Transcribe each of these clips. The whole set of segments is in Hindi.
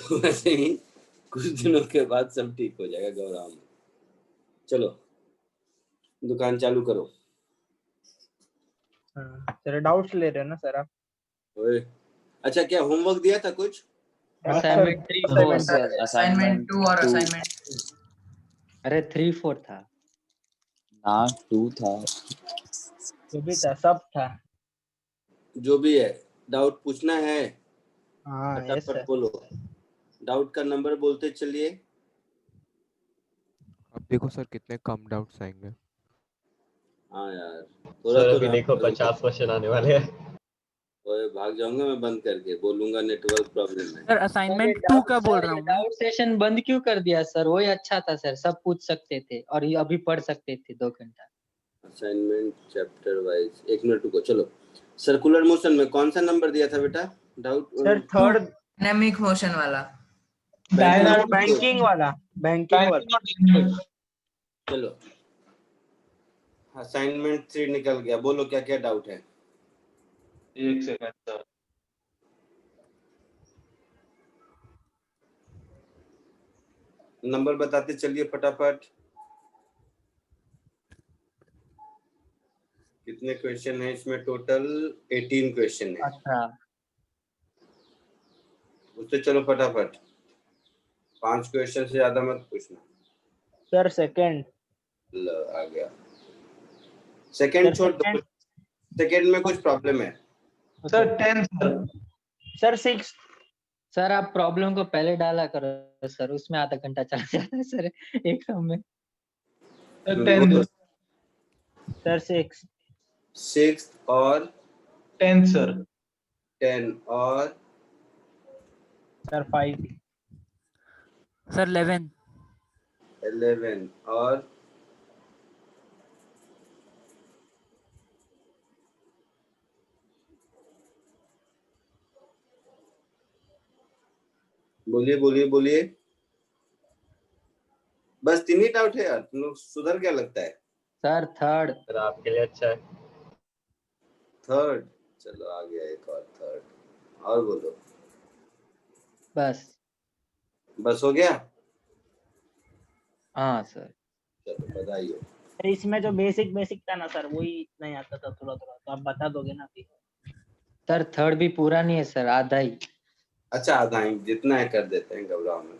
तो वैसे ही कुछ दिनों के बाद सब ठीक हो जाएगा, घबराओ मत। चलो दुकान चालू करो। सर डाउट्स ले रहे हो ना सर आप? ओए, अच्छा क्या होमवर्क दिया था कुछ? असाइनमेंट 3-4 सर, असाइनमेंट 2 और असाइनमेंट अरे 3-4 था ना, 2 था, जो भी था सब था। जो भी है, डाउट पूछना है हाँ यस फटाफट सर। बोलो। डाउट का नंबर बोलते चलिए। अब देखो सर कितने कम डाउट्स आएंगे। हाँ यार, थोड़ा सर तो अभी देखो 50 क्वेश्चन आने वाले हैं। ओए भाग जाऊंगा मैं बंद करके, बोलूंगा नेटवर्क प्रॉब्लम है। सर असाइनमेंट 2 का बोल रहा हूँ मैं। डाउट सेशन बंद क्यों कर दिया सर? वही अच्छा था सर, सब पूछ सकते थे और ये अभी पढ़ सकते थे 2 घंटा। असाइनमेंट चैप्टर वाइज, 1 मिनट रुको। चलो, सर्कुलर मोशन में कौन सा नंबर दिया था बेटा? Doubt sir third dynamic motion वाला। बैंकिंग वाला, बैंकिंग वाला। चलो असाइनमेंट 3 निकल गया, बोलो क्या क्या डाउट है? एक सेकंड सर। नंबर बताते चलिए फटाफट। कितने क्वेश्चन है इसमें? टोटल 18 क्वेश्चन है। अच्छा उससे चलो फटाफट, 5 क्वेश्चन से ज्यादा मत पूछना। Sir second. लो आ गया। सेकंड छोड़ दो, सेकंड में कुछ प्रॉब्लम है। सर 10 सर 6 सर आप प्रॉब्लम को पहले डाला करो सर, उसमें आधा घंटा चला जाता है सर एक सम में। सर 6 6 और 10 सर। 10 और सर 5 सर 11 11 और बोलिए बोलिए बोलिए। बस 3 ही डाउट है यार, तुम लोग सुधर क्या लगता है? Sir third. सर आपके लिए अच्छा है। थर्ड, चलो आ गया एक और थर्ड। और बोलो। बस बस हो गया? हाँ सर। चलो बधाई हो। सर इसमें जो बेसिक था ना सर, वही नहीं आता था थोड़ा थोड़ा, तो आप बता दोगे ना अभी? सर थर्ड भी पूरा नहीं है सर, आधा ही। अच्छा आधा ही, जितना है कर देते हैं, घबराओ मत।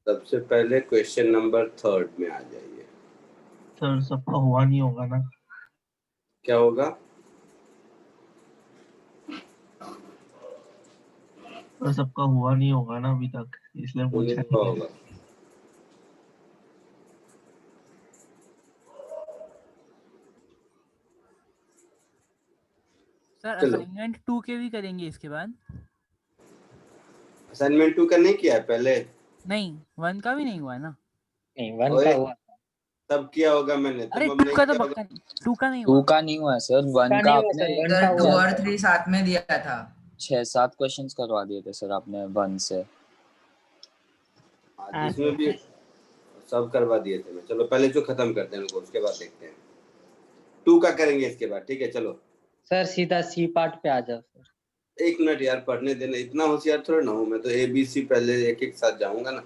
सबसे पहले क्वेश्चन नंबर 3 में आ जाइए। सर सबका हुआ नहीं होगा ना? क्या होगा? सर सबका हुआ नहीं होगा ना अभी तक, इसलिए पूछा क्या होगा? सर चलो। असाइनमेंट 2 के भी करेंगे इसके बाद? असाइनमेंट 2 का नहीं किया है पहले? नहीं 1 का भी नहीं हुआ है ना? नहीं 1 का हुआ। तब किया होगा मैंने, अरे तुम अब 2 नहीं का तो किया पक्का होगा। नहीं, 2 का नहीं 2 हुआ। का नहीं हुआ है सर, 1 का आपने सर 2 और 3 साथ में दिया था। 6-7 क्वेश्चंस करवा दिए थे सर आपने 1 से। इसमें भी सब करवा दिए थे मैं। चलो पहले जो खत्म करते हैं उनको, उसके बाद देखते हैं 2 का करेंगे इसके बाद, ठीक है? चलो सर सीधा सी पार्ट पे आ जाओ सर। 1 मिनट यार, पढ़ने देना, इतना होशियार थोड़ा ना हूँ मैं तो। ABC पहले एक एक साथ जाऊंगा ना।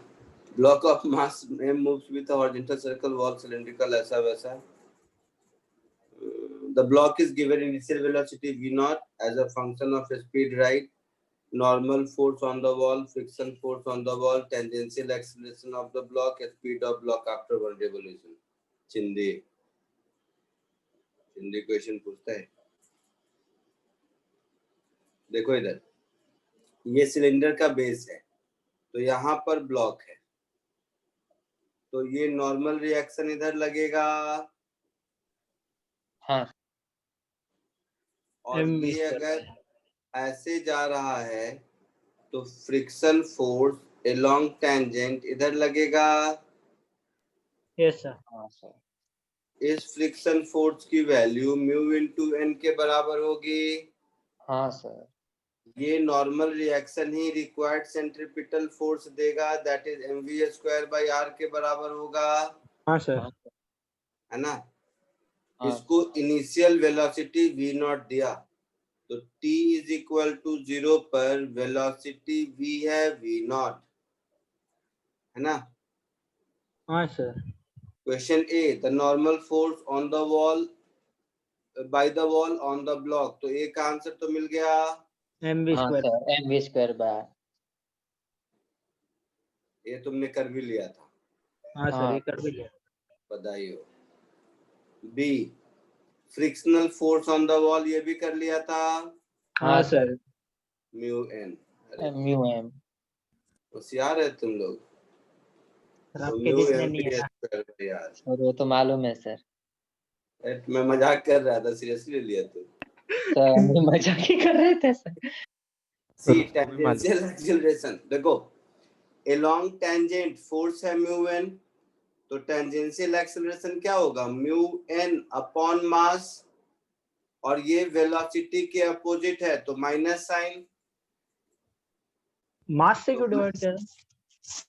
Block of mass m moves with a horizontal circle wall cylindrical, ऐसा वैसा। The block is given initial velocity v0 as a function of speed, right? Normal force on the wall, friction force on the wall, tangential acceleration of the block, speed of block after 1 revolution. चिंदी question पूछता है। देखो इधर, ये सिलेंडर का बेस है, तो यहाँ पर ब्लॉक है, तो ये नॉर्मल रिएक्शन इधर लगेगा। हाँ। और ये अगर ऐसे जा रहा है तो फ्रिक्शन फोर्स अलोंग टेंजेंट इधर लगेगा। Yes sir. हाँ सर। इस फ्रिक्शन फोर्स की वैल्यू म्यू इनटू n के बराबर होगी। हाँ सर। ये नॉर्मल रिएक्शन ही रिक्वायर्ड सेंट्रीपिटल फोर्स देगा, that is mv square by r के बराबर होगा। हाँ सर। है ना? हाँ। इसको इनिशियल वेलोसिटी v0 दिया, तो t इज इक्वल टू 0 पर वेलोसिटी v है v नॉट, है ना। हाँ sir. Question A, the normal force on the wall by the wall on the block. तो ए का आंसर तो मिल गया, mv हाँ square. Sir, mv square by. ये तुमने कर भी लिया था, हाँ सर, हाँ। ये कर भी लिया। बधाई हो। B, frictional force on the wall, ये भी कर लिया था, हाँ sir. Mu N. Mu M. होशियार है तुम लोग। सर तो आपके म्यू जितने एम नहीं भी है ना। है यार। और वो तो मालूम है सर। मैं मजाक कर रहा था, सीरियसली लिया तू। सर हम भी मजाक ही कर रहे थे सर। सी, उसको भी मालूम। Tangential acceleration. देखो, along tangent फोर्स है म्यू एन, तो टेंजेंशियल एक्सीलरेशन क्या होगा, म्यू एन अपॉन मास, और ये वेलोसिटी के अपोजिट है तो माइनस साइन। मास से क्यों डिवाइड किया था?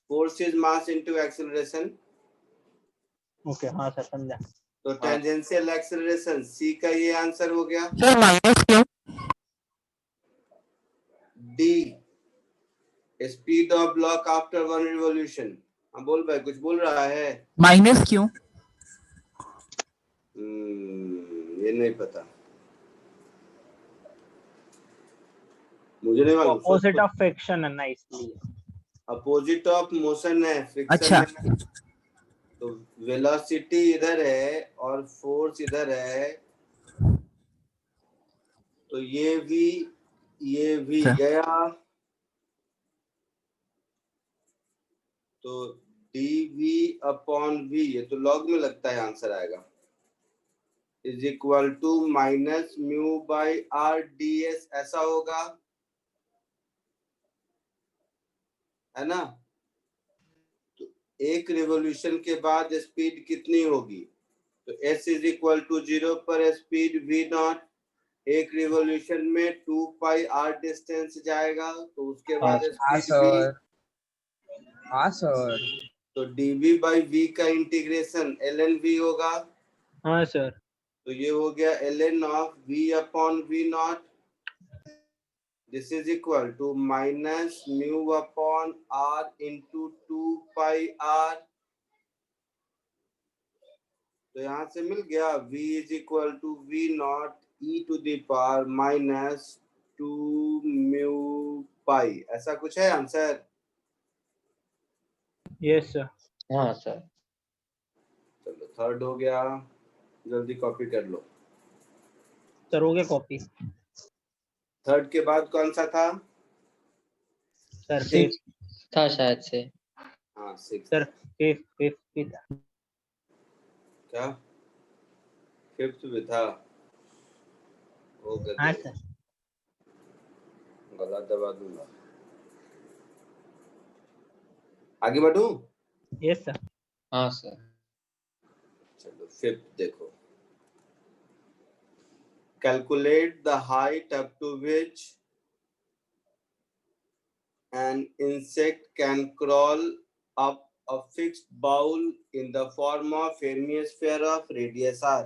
Force is mass into acceleration. Okay, हाँ सर, समझा। तो टेंजेंशियल एक्सीलरेशन सी का ये आंसर हो गया। सर माइनस क्यों? D, speed of block after one revolution. हाँ बोल भाई, कुछ बोल रहा है। माइनस क्यों? ये नहीं पता, मुझे नहीं मालूम। ऑपोजिट ऑफ फ्रिक्शन है ना, इसलिए। अपोजिट ऑफ मोशन है, फ्रिक्शन अच्छा। है। तो वेलोसिटी इधर है और फोर्स इधर है, तो ये भी अच्छा। गया, तो dv अपॉन v, ये तो लॉग में लगता है आंसर आएगा, is equal to minus mu by R ds, ऐसा होगा, है ना। तो एक रिवॉल्यूशन के बाद स्पीड कितनी होगी, तो s इज इक्वल टू 0 पर स्पीड v नॉट, एक रिवॉल्यूशन में 2 पाई r डिस्टेंस जाएगा, तो उसके बाद हाँ स्पीड v, सर, हाँ सर। तो dv बाई v का इंटीग्रेशन ln v होगा, हाँ सर। तो ये हो गया ln of v upon v naught, this is equal to minus mu upon r into 2 pi r। तो यहाँ से मिल गया v is equal to v naught e to the power minus 2 mu pi, ऐसा कुछ है आंसर। Yes sir. हाँ सर। चलो थर्ड हो गया, जल्दी कॉपी कर लो। सर हो गया कॉपी। थर्ड के बाद कौन सा था, सर सिक्स था शायद से। हाँ सिक्स। सर फिफ्थ भी था। क्या फिफ्थ भी था, वो हाँ गधे, सर। गला दबा दूंगा। आगे बढ़ूं, यस सर। हाँ सर। चलो फिफ्थ देखो, calculate the height up to which an insect can crawl up a fixed bowl in the form of hemisphere of radius r।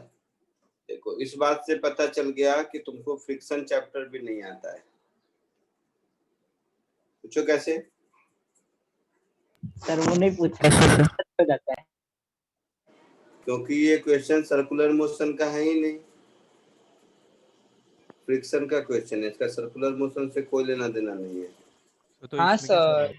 देखो इस बात से पता चल गया कि तुमको फ्रिक्शन चैप्टर भी नहीं आता है। पूछो कैसे। सर वो नहीं पूछा जाता है, क्योंकि ये क्वेश्चन सर्कुलर मोशन का है ही नहीं, फ्रिक्शन का क्वेश्चन है, इसका सर्कुलर मोशन से कोई लेना देना नहीं है। तो हाँ इसमें क्या सर। सवाल है?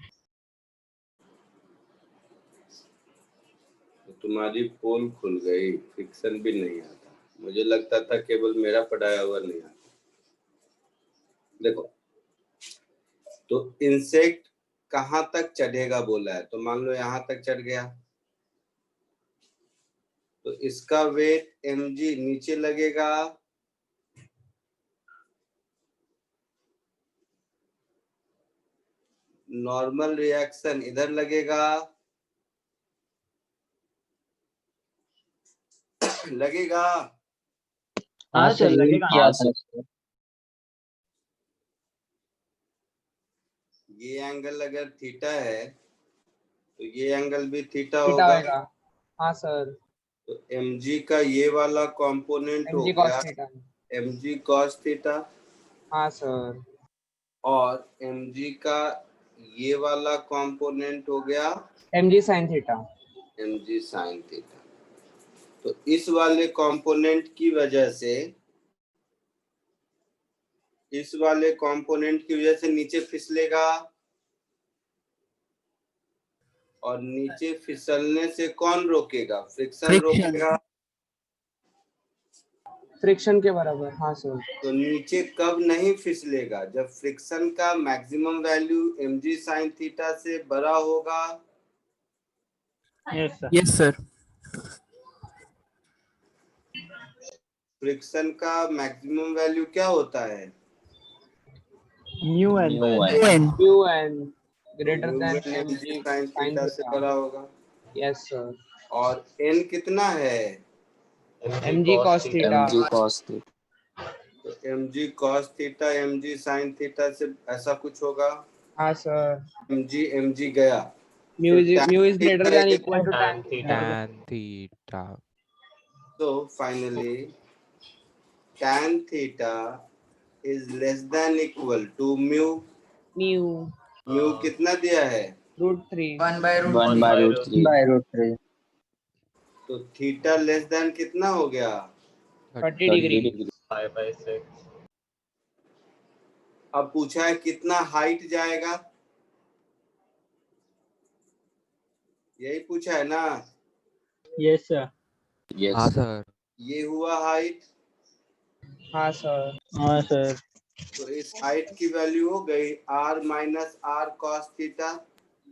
तो तुम्हारी पोल खुल गई, फ्रिक्शन भी नहीं आता। मुझे लगता था केवल मेरा पढ़ाया हुआ नहीं आता। देखो, तो इंसेक्ट कहां तक चढ़ेगा बोला है, तो मान लो यहां तक चढ़ गया, तो इसका वेट mg नीचे लगेगा, नॉर्मल रिएक्शन इधर लगेगा, लगेगा। हाँ हाँ सर, सर, यही लगेगा। किया हाँ था सर। ये एंगल अगर थीटा है तो ये एंगल भी थीटा थीटा होगा, होएगा। हाँ सर। तो mg का ये वाला कंपोनेंट हो mg गया cos theta. mg cos theta, हाँ सर। और mg का ये वाला कंपोनेंट हो गया mg sin theta. mg sin theta. तो इस वाले कंपोनेंट की वजह से नीचे फिसलेगा, और नीचे फिसलने से कौन रोकेगा? फ्रिक्शन फ्रिक्शन रोकेगा। फ्रिक्शन के बराबर। हाँ सर। तो नीचे कब नहीं फिसलेगा? जब फ्रिक्शन का maximum value mg sin theta से बड़ा होगा। Yes sir. Yes sir friction का मैक्सिमम वैल्यू क्या होता है? Mu N. Mu N. UN mu N greater mu than N mg mg sin sin theta से थीटा। बड़ा होगा। Yes sir. और n कितना है? mg cos theta. mg cos theta. तो mg cos theta mg sin theta से ऐसा कुछ होगा। हाँ सर। mg गया। म्यू तो is tan greater theta than is equal to tan tan theta। Theta. tan theta. So finally tan theta is less than equal to mu। Mu mu कितना दिया है? √3। 1/√3। √3। तो थीटा लेस देन कितना हो गया? 30 30 डिग्री। डिग्री। 5/6। अब पूछा है कितना हाइट जाएगा, यही पूछा है ना। Yes sir. यस हाँ सर. ये हुआ हाइट। हाँ सर। हाँ सर। तो इस हाइट की वैल्यू हो गई r minus R cos theta.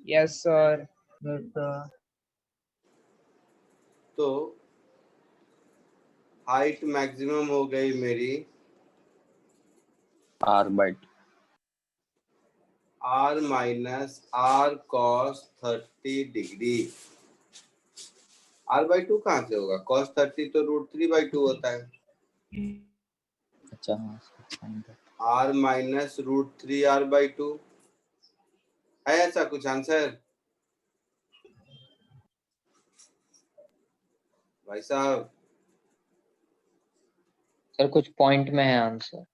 Yes sir. Yes sir. तो हाइट मैक्सिमम हो गई मेरी r/2। r minus R cos 30 degree. r/2 कहाँ से होगा? cos 30 तो √3/2 होता है। अच्छा हाँ sin का। r माइनस √3 r/2 है ऐसा कुछ आंसर? भाई साहब सर कुछ पॉइंट में है आंसर।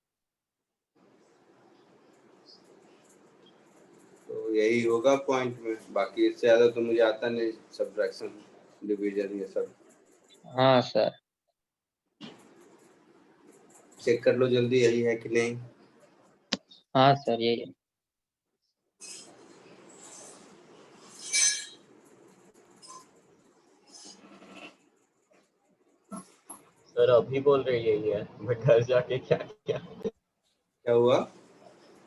तो यही होगा पॉइंट में, बाकी इससे ज्यादा तो मुझे आता नहीं, सब्ट्रैक्शन डिवीजन ये सब। हाँ सर। चेक कर लो जल्दी यही है कि नहीं। हाँ सर यही है। सर अभी बोल रहे यही है, बट घर जाके क्या किया? क्या हुआ?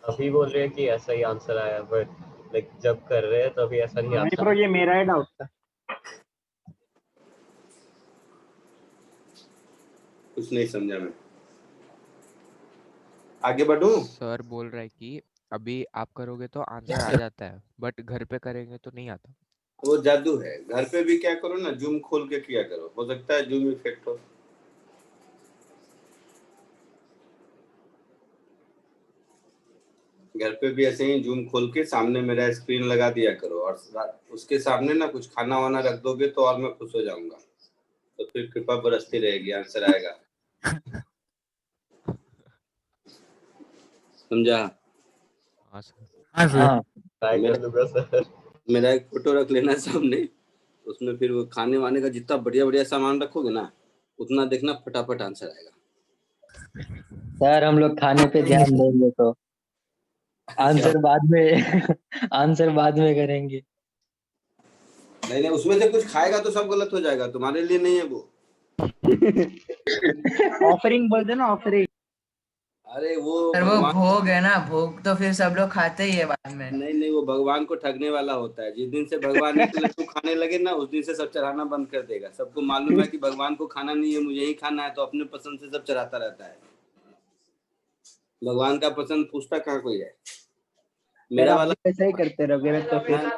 अभी बोल रहे हैं कि ऐसा ही आंसर आया, बट लाइक जब कर रहे हैं तभी ऐसा नहीं नहीं आता। ब्रो, ये मेरा ही डाउट था। कुछ नहीं समझा मैं, आगे बढ़ूं? सर बोल रहा है कि अभी आप करोगे तो आंसर आ जाता है, बट घर पे करेंगे तो नहीं आता. वो जादू है, घर पे भी क्या करो ना, जूम खोल के किया करो, हो सकता है जूम इफेक्ट हो। घर पे भी ऐसे ही जूम खोल के सामने मेरा स्क्रीन लगा दिया करो, और उसके सामने ना कुछ खाना वाना रख दोगे तो और मैं खुश हो जाऊंगा, तो फिर कृपा बरसती रहेगी, आंसर आएगा। समझा? हाँ सर. हाँ सर हाँ ट्राई कर लूंगा सर। मेरा एक फोटो रख लेना सामने, उसमें फिर वो खाने वाने का जितना बढ़िया बढ़िया सामान रखोगे ना, उतना देखना फटाफट आंसर आएगा। सर हम लोग खाने पे ध्यान देंगे तो आंसर बाद में आंसर बाद में करेंगे। नहीं नहीं, उसमें से कुछ खाएगा तो सब गलत हो जाएगा, तुम्हारे लिए नहीं है वो। ऑफरिंग बोलते ना, ऑफरिंग। अरे वो सर वो भगवान, भोग है ना, भोग तो फिर सब लोग खाते ही है बाद में। नहीं नहीं, वो भगवान को ठगने वाला होता है। जिस दिन से भगवान एक लड्डू खाने लगे ना, उस दिन से सब चढ़ाना बंद कर देगा। सबको मालूम है कि भगवान को खाना नहीं है, मुझे ही खाना है, तो अपने पसंद से सब चढ़ाता रहता है। भगवान का पसंद पूछता कहाँ कोई है। मेरा वाला ऐसा ही करते रहोगे तो फिर।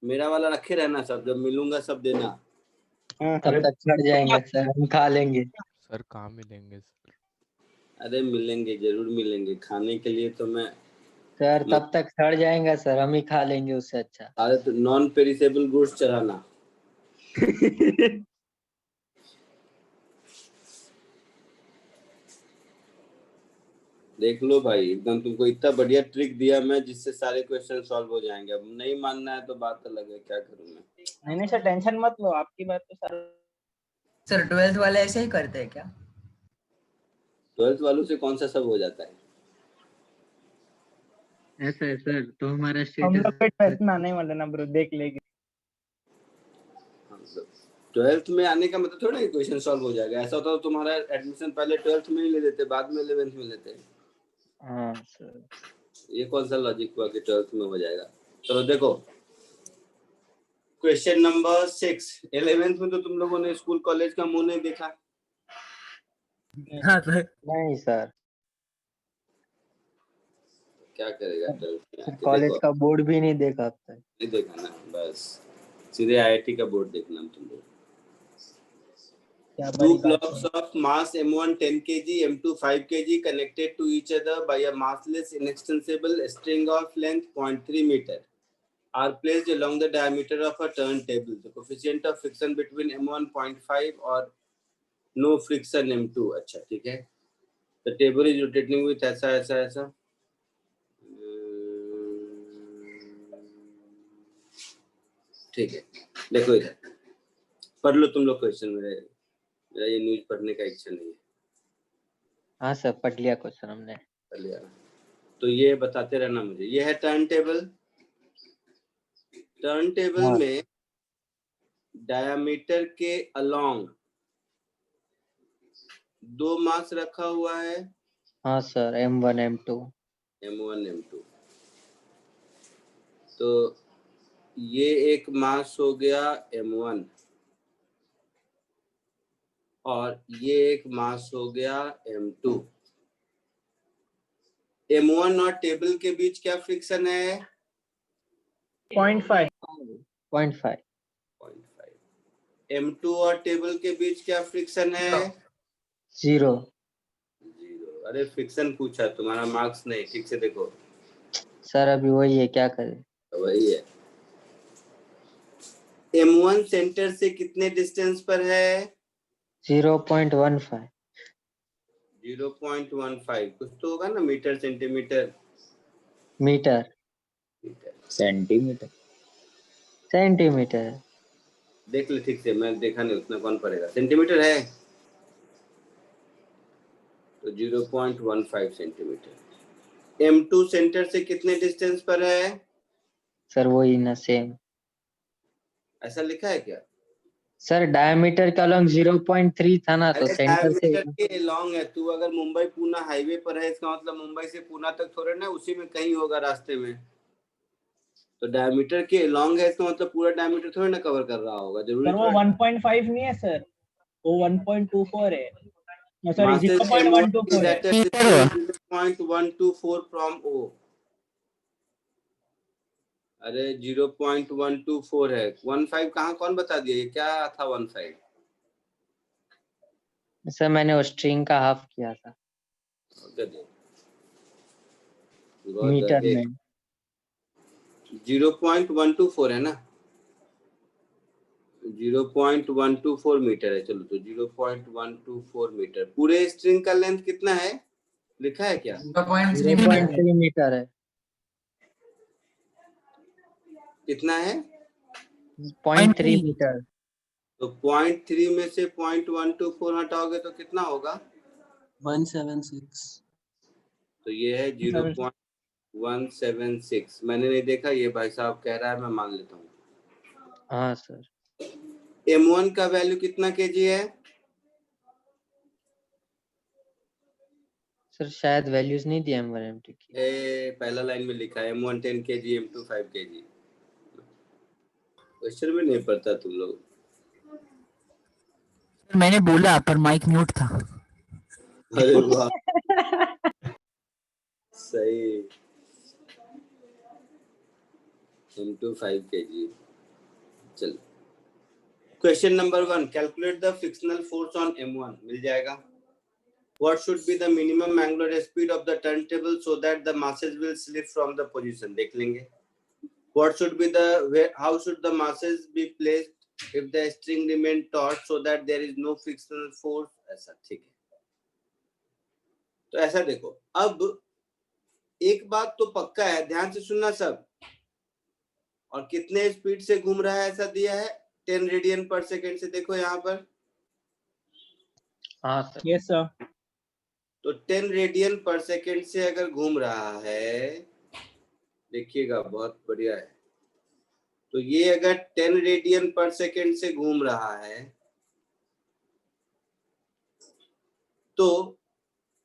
मेरा वाला रखे रहना, सब जब मिलूंगा सब देना। तब तक सड़ जाएंगे सर, हम खा लेंगे। सर कहाँ मिलेंगे सर? अरे मिलेंगे, जरूर मिलेंगे, खाने के लिए तो मैं। सर तब तक सड़ जाएगा सर, हम ही खा लेंगे उससे अच्छा। अरे तो नॉन पेरिसेबल गुड्स चढ़ाना। देख लो भाई, एकदम तुमको इतना बढ़िया ट्रिक दिया मैं जिससे सारे क्वेश्चन सॉल्व हो जाएंगे। अब नहीं मानना है तो बात अलग है, क्या करूं मैं। नहीं सर, टेंशन मत लो, आपकी बात तो सर। सर 12th वाले ऐसे ही करते हैं क्या? 12th वालों से कौन सा सब हो जाता है? ऐसा है सर, तो हमारा हम लोग स्टेटस पे इतना नहीं वाले ना ब्रो, देख लेंगे। 12th में आने का मतलब थोड़ा क्वेश्चन सॉल्व हो जाएगा। ऐसा होता तो तुम्हारा एडमिशन पहले 12th में ही ले लेते, बाद में 11th में लेते। हाँ सर। ये कौन सा लॉजिक हुआ कि 12th में हो जाएगा। चलो देखो क्वेश्चन नंबर 6। 11th में तो तुम लोगों ने स्कूल कॉलेज का मुंह नहीं देखा। हाँ सर। नहीं सर, क्या करेगा 12th में आके, कॉलेज देखो का बोर्ड भी नहीं देखा अब तक। नहीं देखा ना, बस सीधे आईआईटी का बोर्ड देखना तुम लोग। क्या Two बड़ी बात blocks है। of mass M1 10 kg, M2 5 kg connected to each other by a massless inextensible string of length 0.3 meter are placed along the diameter of a turntable. The coefficient of friction between M1 0.5 और no friction M2। अच्छा ठीक है। The table is rotating with ऐसा ऐसा ऐसा। ठीक है, देखो इधर पढ़ लो तुम लोग क्वेश्चन। मेरा ये न्यूज पढ़ने का इच्छा नहीं है। हाँ सर, पढ़ लिया क्वेश्चन हमने। पढ़ लिया, तो ये बताते रहना मुझे। ये है टर्न टेबल। टर्न टेबल हाँ। में डायमीटर के अलोंग दो मास रखा हुआ है। हाँ sir, M1 M2। M1 M2। तो ये एक मास हो गया M1 और ये एक मास हो गया M2। M1 और टेबल के बीच क्या फ्रिक्शन है? 0.5। 0.5। 0.5। M2 और टेबल के बीच क्या फ्रिक्शन है? 0। 0। अरे फ्रिक्शन पूछा, तुम्हारा मार्क्स नहीं, ठीक से देखो। सर अभी वही है, क्या करें। वही है। M1 सेंटर से कितने डिस्टेंस पर है? 0.15। 0.15 कुछ तो होगा ना, metre centimetre metre centimetre centimetre. देख ले ठीक से, मैं देखा नहीं, उतना कौन पड़ेगा। सेंटीमीटर है तो 0.15 सेंटीमीटर। M2 सेंटर से कितने डिस्टेंस पर है? सर वही ना, सेम। ऐसा लिखा है क्या? सर डायमीटर का लॉन्ग 0.3 था ना, तो अरे सेंटर से। डायमीटर के लॉन्ग है। तू अगर मुंबई पुणे हाईवे पर है, इसका मतलब मुंबई से पुणे तक थोड़े ना, उसी में कहीं होगा रास्ते में। तो डायमीटर के लॉन्ग है, इसका मतलब पूरा डायमीटर थोड़ी ना कवर कर रहा होगा। जरूरी सर वो 1.5 नहीं है सर, वो 1.24 है। सॉरी, Masses M1 is 0.124 है। at a distance 0.124 from O। अरे 0.124 है। 15 कहाँ, कौन बता दिया? ये क्या था 15? सर मैंने वो स्ट्रिंग का हाफ किया था मीटर में। 0.124 है ना, 0.124 मीटर है। चलो तो 0.124 मीटर। पूरे स्ट्रिंग का लेंथ कितना है, लिखा है क्या? 0.3 मीटर है। 0.3 मीटर है। कितना है? 0.3 मीटर। तो 0.3 में से 0.124 हटाओगे तो कितना होगा? 176। तो ये है 0.176। मैंने नहीं देखा, ये भाई साहब कह रहा है, मैं मान लेता हूँ। हाँ सर। M1 का वैल्यू कितना केजी है? सर शायद वैल्यूज नहीं दिया M1 M2 की। पहला लाइन में लिखा है M1 10 kg, M2 5 kg। Question में नहीं पढ़ता तुम लोग। सर मैंने बोला पर माइक म्यूट था। अरे वाह, सही। M2 5 kg। चलो question number 1, calculate the frictional force on M1। मिल जाएगा। What should be the minimum angular speed of the turntable so that the masses will slip from the position? देख लेंगे। What should be the how should the masses be placed if the string remain taut so that there is no frictional force? ऐसा ठीक है। तो ऐसा देखो, अब एक बात तो पक्का है, ध्यान से सुनना सब, और कितने स्पीड से घूम रहा है ऐसा दिया है 10 रेडियन पर सेकेंड से, देखो यहाँ पर। हाँ सर। Yes sir. तो 10 रेडियन पर सेकेंड से अगर घूम रहा है, देखिएगा बहुत बढ़िया है, तो ये अगर 10 रेडियन पर सेकेंड से घूम रहा है तो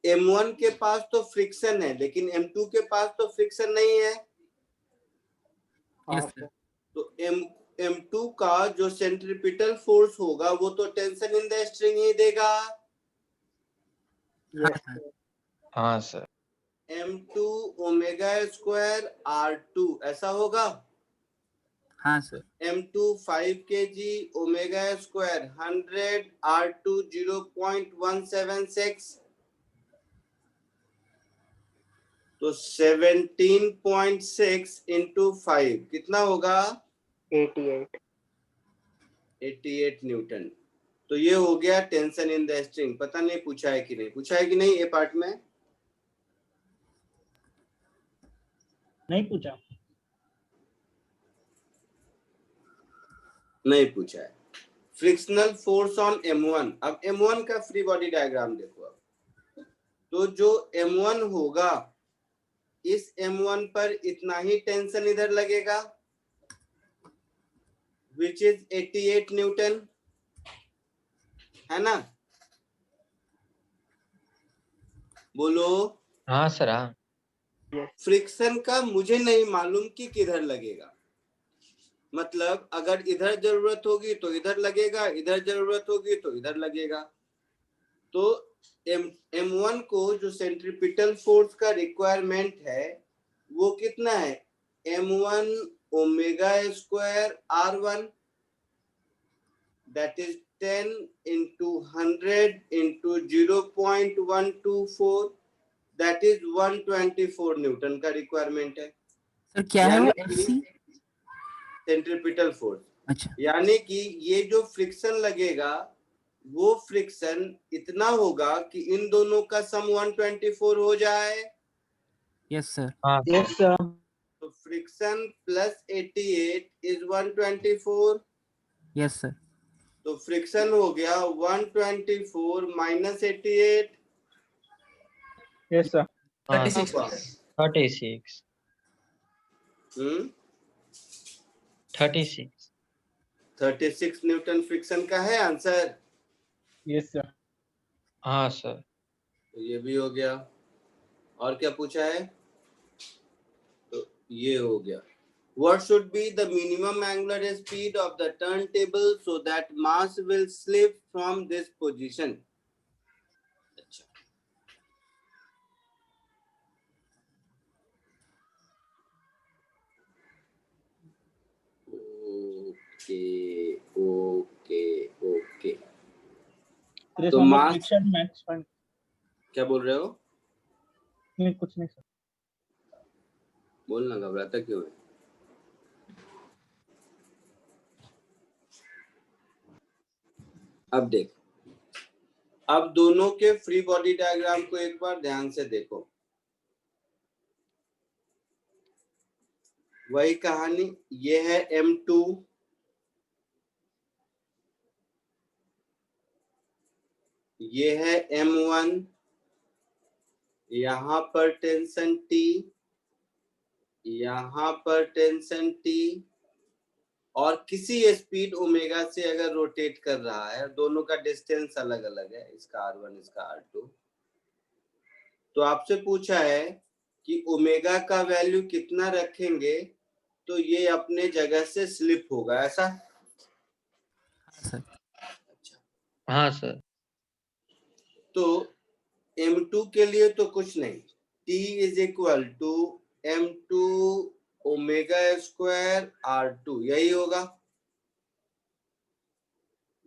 M1 के पास तो फ्रिक्शन है, लेकिन M2 के पास तो फ्रिक्शन नहीं है। Yes sir. तो M2 का जो सेंट्रीपिटल फोर्स होगा वो तो टेंशन इन द स्ट्रिंग ही देगा। हाँ सर। हाँ sir. M2 omega square R2 ऐसा होगा। हाँ sir. M2 5 kg omega square 100 R2 0.176, तो 17.6 इंटू 5 कितना होगा? 88 न्यूटन। तो ये हो गया टेंशन इन द स्ट्रिंग। पता नहीं पूछा है कि नहीं, पूछा है कि नहीं ये पार्ट में? नहीं पूछा। नहीं पूछा है। Frictional force on M1। अब M1 का फ्री बॉडी डायग्राम देखो। अब तो जो M1 होगा, इस M1 पर इतना ही टेंशन इधर लगेगा, विच इज 88 न्यूटन, है ना? बोलो। हाँ सर। हाँ। फ्रिक्शन का मुझे नहीं मालूम कि किधर लगेगा, मतलब अगर इधर जरूरत होगी तो इधर लगेगा, इधर जरूरत होगी तो इधर लगेगा। तो M1 को जो सेंट्रीपिटल फोर्स का रिक्वायरमेंट है वो कितना है? M1 omega square R1, that is 10 into 100 into 0.124, that is 124 Newton का रिक्वायरमेंट है। सर क्या है वो यानी FC? Centripetal force. अच्छा। यानी कि ये जो फ्रिक्शन लगेगा वो फ्रिक्शन इतना होगा कि इन दोनों का सम 124 हो जाए। Yes sir. हाँ यस सर। तो friction plus 88 is 124। Yes sir. तो फ्रिक्शन हो गया 124 minus 88। Yes sir. 36 36। 36। 36 Newton friction का है आंसर। Yes sir. हाँ सर। तो ये भी हो गया। और क्या पूछा है? तो ये हो गया। What should be the minimum angular speed of the turntable so that mass will slip from this position? अच्छा, ओके। तो मास, फ्रिक्शन मैक्स पॉइंट। क्या बोल रहे हो? नहीं कुछ नहीं सर। बोलना, घबराता क्यों है? अब देख, अब दोनों के फ्री बॉडी डायग्राम को एक बार ध्यान से देखो। वही कहानी, ये है M2, ये है M1, यहां पर टेंशन T, यहां पर टेंशन T, और किसी स्पीड ओमेगा से अगर रोटेट कर रहा है, दोनों का डिस्टेंस अलग अलग है, इसका R1 इसका R2। तो आपसे पूछा है कि ओमेगा का वैल्यू कितना रखेंगे तो ये अपने जगह से स्लिप होगा, ऐसा? सर। हाँ सर। तो M2 के लिए तो कुछ नहीं, T is equal to M2 omega square R2, यही होगा।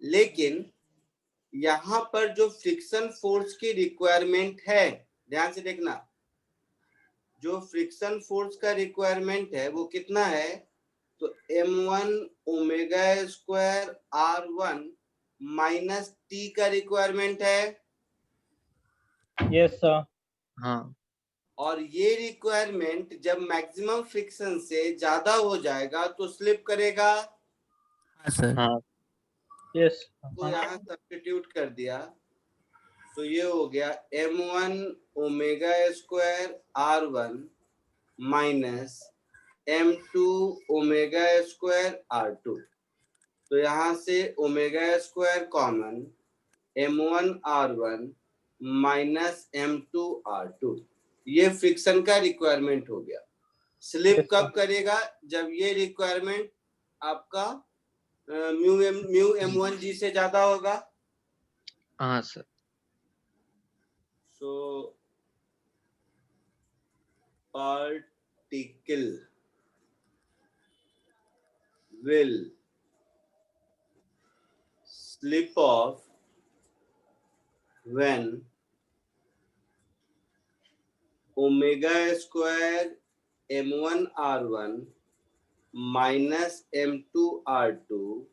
लेकिन यहां पर जो फ्रिक्शन फोर्स की रिक्वायरमेंट है, ध्यान से देखना, जो फ्रिक्शन फोर्स का रिक्वायरमेंट है वो कितना है? तो M1 omega square R1 minus T का रिक्वायरमेंट है। Yes sir. हाँ और ये रिक्वायरमेंट जब मैक्सिमम फ्रिक्शन से ज्यादा हो जाएगा तो स्लिप करेगा। हाँ सर। हाँ यस तो यहाँ सब्स्टिट्यूट कर दिया तो ये हो गया m1 omega square r1 minus m2 omega square r2। तो यहाँ से omega square common m1 r1 minus m2 r2, ये फ्रिक्शन का रिक्वायरमेंट हो गया। स्लिप कब करेगा? जब ये रिक्वायरमेंट आपका म्यू m1 g से ज्यादा होगा। हाँ sir. So particle will slip off when omega square m1 r1 minus m2 r2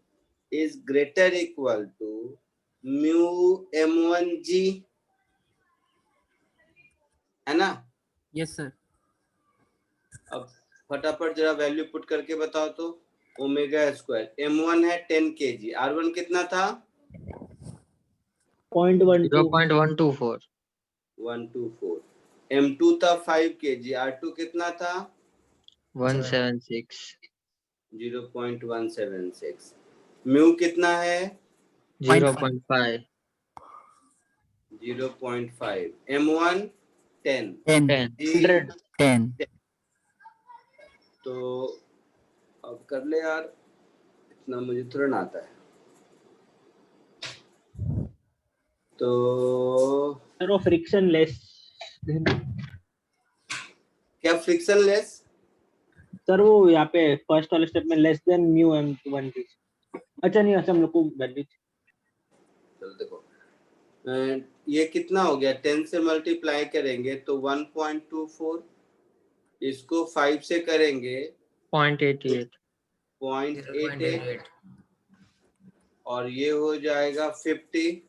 is greater equal to mu m1 g, है ना? Yes sir. अब फटाफट जरा वैल्यू पुट करके बताओ तो। ओमेगा स्क्वायर m1 है 10 kg, r1 कितना था? 0.124 124। m2 था 5 kg, r2 कितना था? 176 0.176। म्यू कितना है? 0.5 0.5। m1 10 10 तो अब कर ले यार, इतना मुझे थोड़ा ना आता है। तो सर वो फ्रिक्शन लेस, क्या फ्रिक्शन लेस? सर वो यहाँ पे फर्स्ट वाले स्टेप में लेस देन म्यू m1 की। अच्छा नहीं, अच्छा हम लोग को वैल्यू। चलो देखो ये कितना हो गया, 10 से मल्टीप्लाई करेंगे तो 1.24, इसको 5 से करेंगे 0.88 और ये हो जाएगा 50।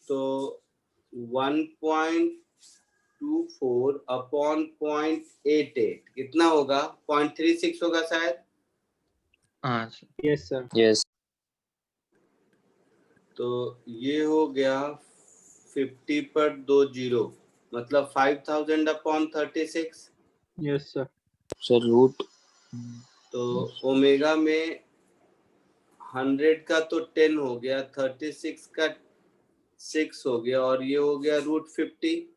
तो 1.24 अपॉन 0.88 कितना होगा? 0.36 होगा शायद। हाँ सर। Yes sir. यस तो ये हो गया 50 पर 2 जीरो, मतलब 5000 upon 36। Yes sir. Sir root तो ओमेगा में 100 का तो 10 हो गया, 36 का 6 हो गया और ये हो गया √50।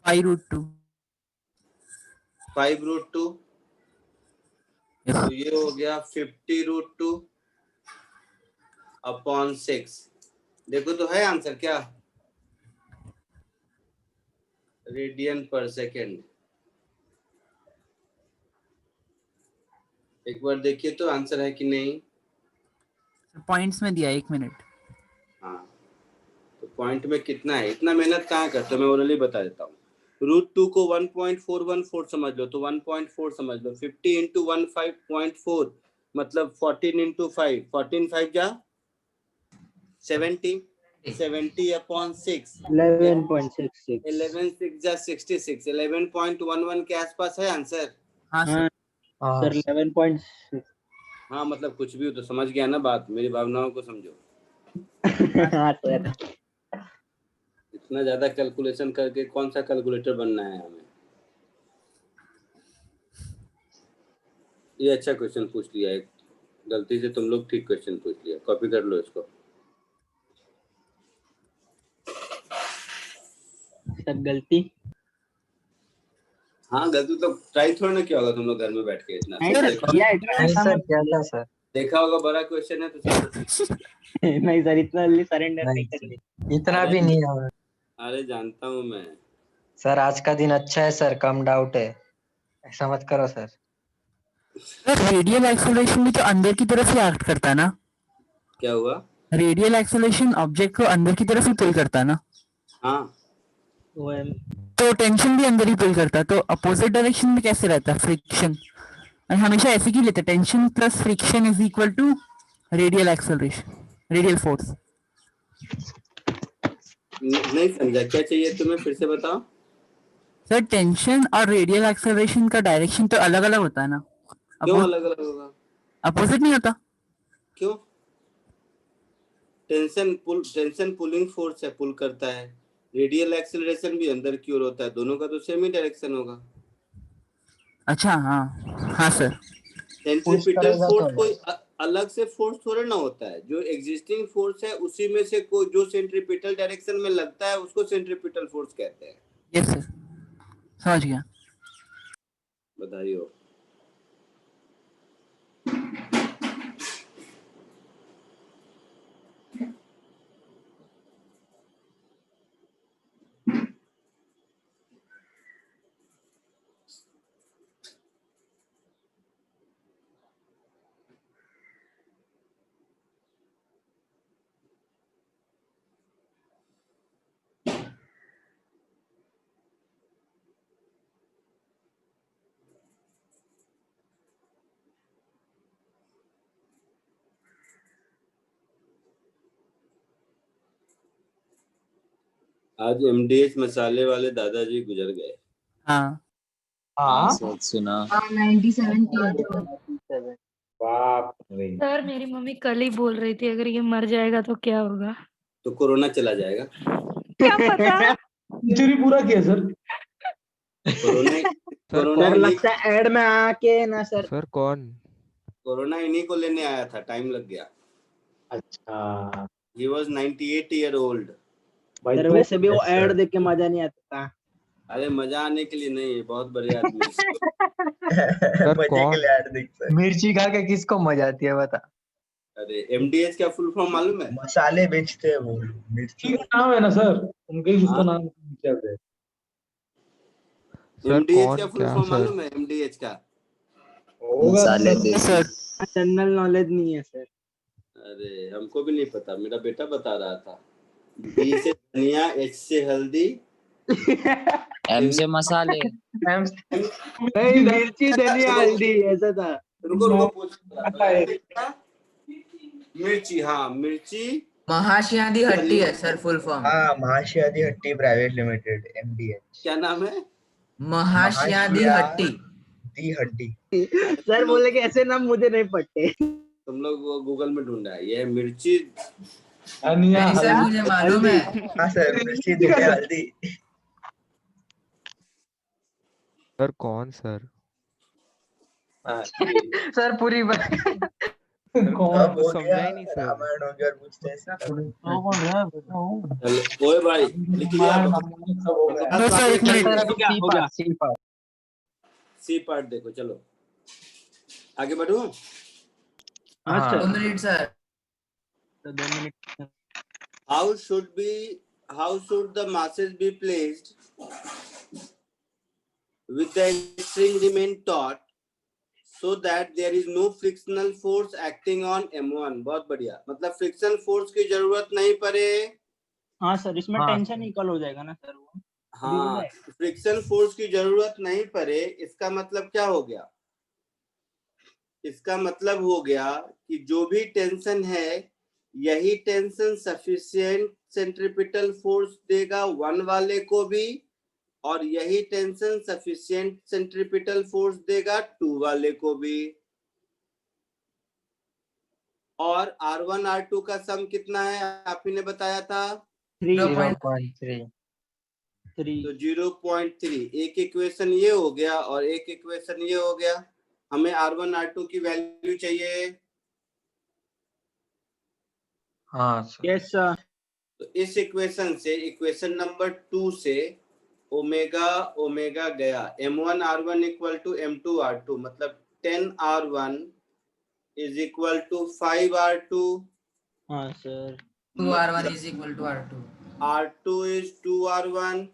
5√2 5√2 तो ये हो गया 50√2 अपॉन 6। देखो तो है आंसर क्या? रेडियन पर सेकेंड। एक बार देखिए तो आंसर है कि नहीं। पॉइंट्स में दिया 1 मिनट। हाँ तो पॉइंट में कितना है, इतना मेहनत कहाँ करते हो, मैं ओरली बता देता हूँ। √2 को 1.414 समझ लो तो 1.4 समझ लो। 50 इंटू 15.4 मतलब 14 इंटू 5, 14 5 जा 70, 70 अपॉन 6 11.66। 11 6 जा 66, 11.11 के आसपास है आंसर। हाँ सर। सर 11.6। हाँ मतलब कुछ भी हो तो समझ गया ना बात, मेरी भावनाओं को समझो। हाँ सर। इतना ज्यादा कैलकुलेशन करके कौन सा कैलकुलेटर बनना है हमें। ये अच्छा क्वेश्चन पूछ लिया है, गलती से तुम लोग ठीक क्वेश्चन पूछ लिया, कॉपी कर लो इसको। सर गलती। हाँ गलती तो ट्राई थोड़ा ना किया होगा तुम लोग घर में बैठ के इतना। नहीं सर किया है try, ऐसा सर मत- क्या था सर? देखा होगा बड़ा क्वेश्चन है तो नहीं सर इतना जल्दी सरेंडर नहीं करेंगे। इतना भी नहीं है अरे जानता हूँ मैं। सर। आज का दिन अच्छा है सर, कम डाउट है, ऐसा मत करो सर। रेडियल एक्सेलरेशन भी तो अंदर की तरफ ही एक्ट करता है ना? क्या हुआ? रेडियल एक्सेलरेशन ऑब्जेक्ट को अंदर की तरफ ही पुल करता है ना? हाँ वो है तो टेंशन भी अंदर ही पुल करता है, तो अपोजिट डायरेक्शन में कैसे रहता है फ्रिक्शन? हमेशा ऐसे ही लेते, tension plus friction is equal to radial acceleration, radial force. नहीं समझा, क्या चाहिए तुम्हें, फिर से बताओ। सर टेंशन और रेडियल एक्सेलरेशन का डायरेक्शन तो अलग अलग होता है ना? क्यों अलग अलग होगा? अपोजिट नहीं होता? क्यों? टेंशन पुलिंग फोर्स है, पुल करता है। रेडियल एक्सेलरेशन भी अंदर की ओर होता है, दोनों का तो सेम ही डायरेक्शन होगा। अच्छा हाँ हाँ सर। सेंट्रीपिटल फोर्स कोई अलग से फोर्स थोड़ा ना होता है, जो एग्जिस्टिंग फोर्स है उसी में से कोई जो सेंट्रीपिटल डायरेक्शन में लगता है उसको सेंट्रीपिटल फोर्स कहते हैं। यस सर, समझ गया। बताइए। आज एमडीएच मसाले वाले दादाजी गुजर गए। हाँ हाँ सर सुना। 97 बाप रे। सर मेरी मम्मी कल ही बोल रही थी अगर ये मर जाएगा तो क्या होगा। तो कोरोना चला जाएगा। क्या पता। सेंचुरी पूरा किया sir. Corona sir corona sir इन्हीं लगता है एड में आके ना सर। सर कौन? कोरोना इन्हीं को लेने आया था, टाइम लग गया। अच्छा he was 98 year old. Sir वैसे भी वो एड देख के मजा नहीं आता। अरे मजा आने के लिए नहीं, बहुत बड़े आदमी हैं। सर कौन? मिर्ची खा के किसको मजा आती है बता? अरे एमडीएच क्या फुल फॉर्म मालूम है? मसाले बेचते हैं वो मिर्ची। नाम है ना सर, उनके ही उसका हाँ? नाम क्या है? सर एमडीएच कौन क्या फुल क्या फॉर्म सर? मालूम है? एमडीएच का होगा मसाले सर। देसी। सर जनरल नॉलेज नहीं है सर। अरे हमको भी नहीं पता, मेरा बेटा बता रहा था। डी से धनिया, एच से हल्दी, एम से मसाले। नहीं मिर्ची धनिया हल्दी ऐसा था। रुको पूछ मिर्ची, हाँ मिर्ची। महाशियादी हट्टी है सर फुल फॉर्म। हाँ महाशियादी हट्टी प्राइवेट लिमिटेड एमडीएच। क्या नाम है? महाशियादी हट्टी दी हड्डी। सर बोले कि ऐसे नाम मुझे नहीं पढ़ते। तुम लोग वो गूगल में ढूंढा है, ये मिर्ची धनिया सर हल्दी। मुझे मालूम है। हाँ सर मिर्ची धनिया हल्दी। सर कौन सर? सर पूरी बात कौन? वो समझा ही नहीं सर। रामायण हो गया और पूछते हैं चलो, ओए भाई लिख लिया? नो सर, एक मिनट। सी पार्ट देखो, चलो आगे बढ़ो। हाँ sir. 2 minute sir. 2 minute. How should the masses be placed with the string remain taut so that there is no frictional force acting on M1? बहुत बढ़िया, मतलब फ्रिक्शन फोर्स की जरूरत नहीं पड़े। हाँ सर इसमें हाँ। टेंशन इक्वल हो जाएगा ना सर वो। हाँ, फ्रिक्शन फोर्स की जरूरत नहीं पड़े, इसका मतलब क्या हो गया? इसका मतलब हो गया कि जो भी टेंशन है यही टेंशन सफिशिएंट सेंट्रीपिटल फोर्स देगा 1 वाले को भी, और यही टेंशन सफिशिएंट सेंट्रीपिटल फोर्स देगा 2 वाले को भी। और R1 R2 का सम कितना है आप ही ने बताया था? 0.3। तो 0.3। एक इक्वेशन ये हो गया और एक इक्वेशन ये हो गया। हमें R1 R2 की वैल्यू चाहिए। हाँ सर। Yes sir. तो इस इक्वेशन से, इक्वेशन नंबर 2 से ओमेगा गया, M1 R1 equal to M2 R2, मतलब 10 R1 is equal to 5 R2। हाँ sir. 2 R1 is equal to R2। R2 is 2 R1।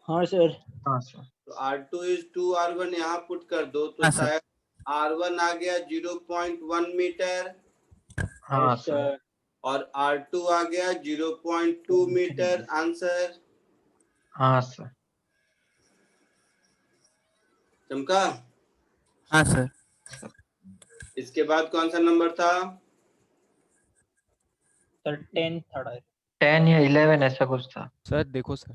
हाँ सर। हाँ सर। तो R2 is 2 R1 यहाँ पुट कर दो तो हाँ, सर। शायद R1 आ गया 0.1 मीटर हाँ सर। और R2 आ गया 0.2 मीटर। आंसर हाँ सर। चमका। हाँ सर। इसके बाद कौन सा नंबर था? सर 10 थर्ड है। 10 या 11 ऐसा कुछ था। सर देखो सर,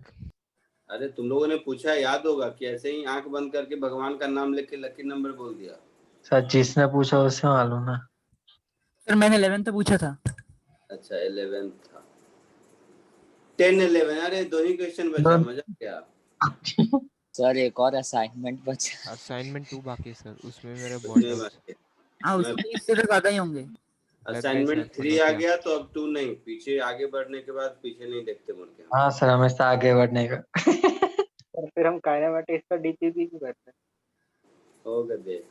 अरे तुम लोगों ने पूछा, याद होगा कि ऐसे ही आंख बंद करके भगवान का नाम लेके लकी नंबर बोल दिया। सर जिसने पूछा उससे मालूम ना। सर मैंने 11 तो पूछा था। अच्छा 11 था, 10 11, अरे दो ही क्वेश्चन बचा, मजा क्या। सर एक और असाइनमेंट बचा। असाइनमेंट 2 बाकी है सर, उसमें मेरे बहुत उसमें डाउट्स। बाकी है। हाँ उसमें इससे तो ज्यादा ही होंगे। असाइनमेंट 3 आ गया तो अब 2 नहीं, पीछे आगे बढ़ने के बाद पीछे नहीं देखते मुड़ के। हाँ सर हमेशा आगे बढ़ने का। और फिर हम काइनेमेटिक्स का डीपीपी भी करते हैं। हो गए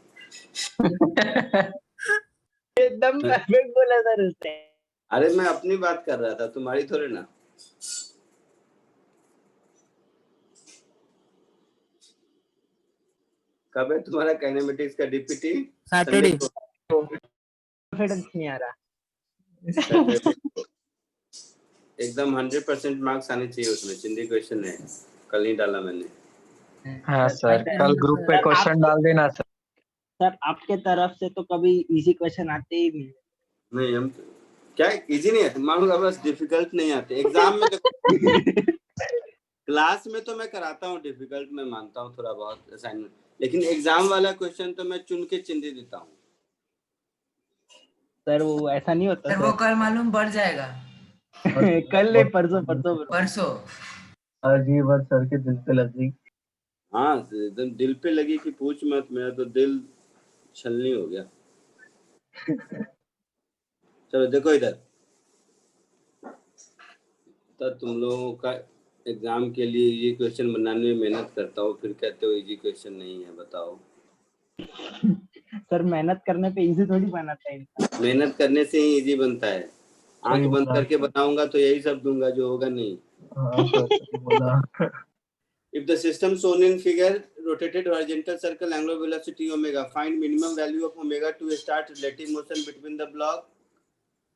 एकदम परफेक्ट बोला सर उसने। अरे मैं अपनी बात कर रहा था, तुम्हारी थोड़ी ना। कब है तुम्हारा काइनेमेटिक्स का डीपीटी? सैटरडे। कॉन्फिडेंस नहीं आ रहा। एकदम 100% मार्क्स आने चाहिए उसमें, चिंदी क्वेश्चन है, कल नहीं डाला मैंने। हाँ सर कल ग्रुप पे क्वेश्चन डाल देना सर। सर आपके तरफ से तो कभी इजी क्वेश्चन आते ही नहीं। नहीं हम क्या इजी नहीं आते, मान लो बस डिफिकल्ट नहीं आते एग्जाम में तो क्लास में तो मैं कराता हूँ डिफिकल्ट, मैं मानता हूँ थोड़ा बहुत असाइनमेंट, लेकिन एग्जाम वाला क्वेश्चन तो मैं चुन के चिंदी देता हूँ। सर वो ऐसा नहीं होता सर वो कल मालूम पड़ जाएगा। कल नहीं, परसों परसों परसों। आज ये बात सर के दिल पे लगी। हाँ एकदम दिल पे लगी कि पूछ मत, मेरा तो दिल छलनी हो गया। चलो देखो इधर, तो तुम लोगों का एग्जाम के लिए ये क्वेश्चन बनाने में मेहनत करता हूँ, फिर कहते हो इजी क्वेश्चन नहीं है, बताओ। सर मेहनत करने पे इजी थोड़ी बनाता है इंसान। मेहनत करने से ही इजी बनता है, आंख बंद करके बनाऊंगा तो यही सब दूंगा जो होगा नहीं। If the system shown in figure rotated horizontal circle angular velocity omega, find minimum value of omega to start relative motion between the block।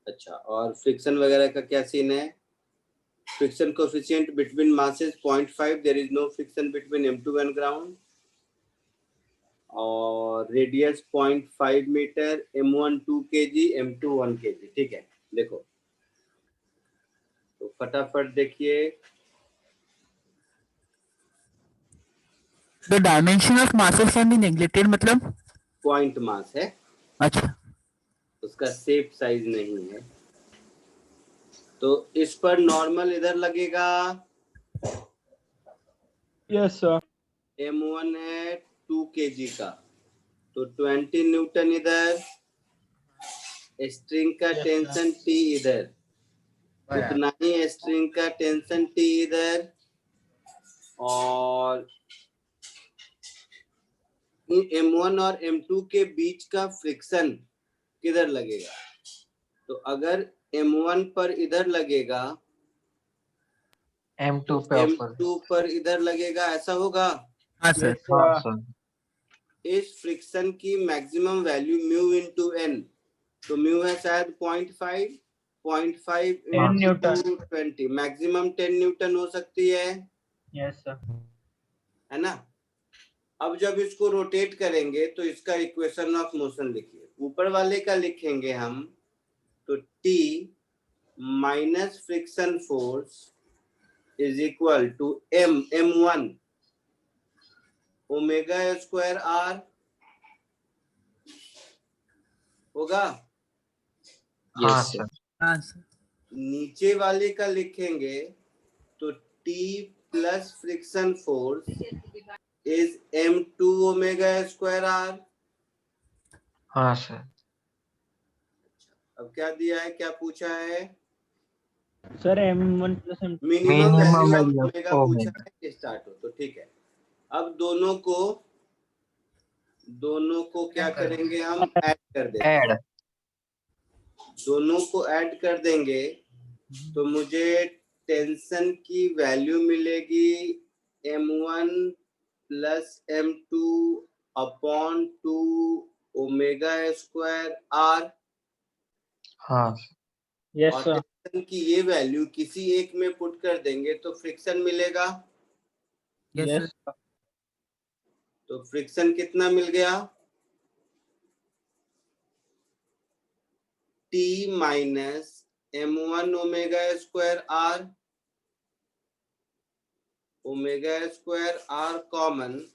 अच्छा, और फ्रिक्शन वगैरह का क्या सीन है? Friction coefficient between masses 0.5, there is no friction between M2 and ground, और radius 0.5 metre, M1 2 kg, M2 1 kg। ठीक है, देखो तो फटाफट देखिए। The dimension of masses can be neglected मतलब? पॉइंट मास है, अच्छा। उसका शेप साइज नहीं है, तो इस पर नॉर्मल इधर लगेगा। Yes sir. M1 है 2 kg का, तो 20 न्यूटन इधर, स्ट्रिंग का टेंशन T इधर, उतना ही स्ट्रिंग का टेंशन T इधर, और M1 और M2 के बीच का फ्रिक्शन किधर लगेगा? तो अगर M1 पर इधर लगेगा, M2 पे M2 पर इधर लगेगा, ऐसा होगा। हाँ सर। इस फ्रिक्शन की maximum value mu into n, तो म्यू है शायद 0.5 into 20, मैक्सिमम 10 न्यूटन हो सकती है। Yes sir. है ना? अब जब इसको रोटेट करेंगे तो इसका इक्वेशन ऑफ मोशन लिखिए, ऊपर वाले का लिखेंगे हम तो T minus friction force is equal to M1 omega square R होगा। हाँ सर। नीचे वाले का लिखेंगे तो T plus friction force is M2 omega square R। हाँ सर। अब क्या दिया है, क्या पूछा है? Sir M1 plus M2 minimum value of value of omega पूछा omega। है, स्टार्ट हो तो ठीक है। अब दोनों को क्या करेंगे, हम ऐड कर देंगे। ऐड। दोनों को ऐड कर देंगे तो मुझे टेंशन की वैल्यू मिलेगी M1 plus M2 upon 2 omega square R। हाँ यस और सर। टेंशन की ये वैल्यू किसी एक में पुट कर देंगे तो फ्रिक्शन मिलेगा। यस तो फ्रिक्शन कितना मिल गया? T minus m1 omega square r, omega square r common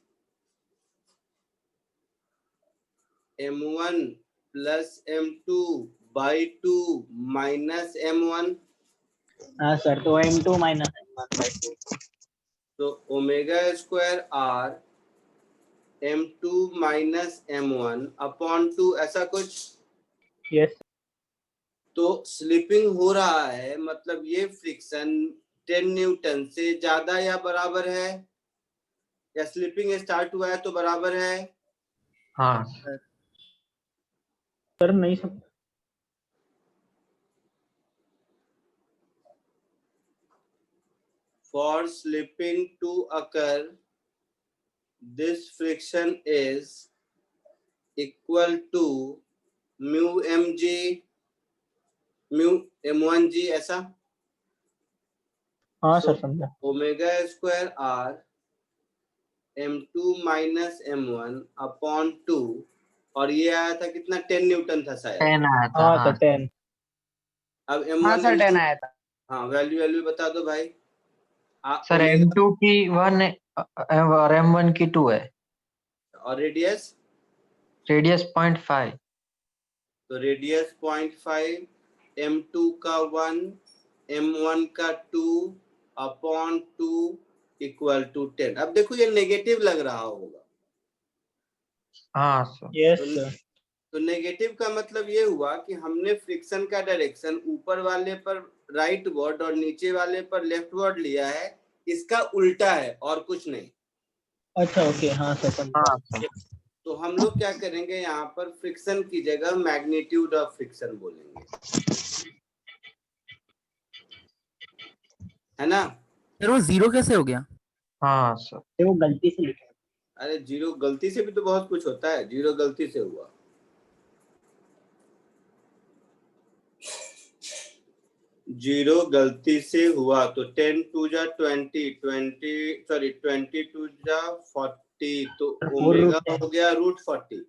m1 plus m2 by 2 minus m1, हाँ सर, तो m2 माइनस m1/2। तो omega square r m2 minus m1 upon 2, ऐसा कुछ। यस। तो स्लिपिंग हो रहा है, मतलब ये फ्रिक्शन 10 न्यूटन से ज्यादा या बराबर है, या स्लिपिंग स्टार्ट हुआ है तो बराबर है। हाँ सर नहीं समझ। For slipping to occur, this friction is equal to mu mg mu m1g, ऐसा। हाँ सर समझा। Omega square r m2 minus m1 upon 2, और ये आया था कितना, 10 न्यूटन था शायद। 10 आया था। हाँ हाँ सर 10। अब हाँ m1 सर 10 m2, आया था। हाँ वैल्यू वैल्यू बता दो भाई। सर ओमेगा M2 की 1 और M1 की 2 है। और रेडियस, रेडियस 0.5। तो रेडियस 0.5, m2 का 1, m1 का 2 अपॉन 2 इक्वल टू 10। अब देखो ये नेगेटिव लग रहा होगा। हाँ सर। Yes sir. तो नेगेटिव का मतलब ये हुआ कि हमने फ्रिक्शन का डायरेक्शन ऊपर वाले पर राइट वर्ड और नीचे वाले पर लेफ्ट वर्ड लिया है, इसका उल्टा है और कुछ नहीं। अच्छा ओके, हाँ सर समझा। हाँ तो हम लोग क्या करेंगे, यहाँ पर फ्रिक्शन की जगह मैग्नीट्यूड ऑफ फ्रिक्शन बोलेंगे, है ना। सर वो 0 कैसे हो गया? हाँ सर। ये वो गलती से लिखा है। अरे जीरो गलती से भी तो बहुत कुछ होता है, जीरो गलती से हुआ। जीरो गलती से हुआ तो 10 टू जा 20, 20 सॉरी 20 टू जा 40, तो ओमेगा हो गया √40।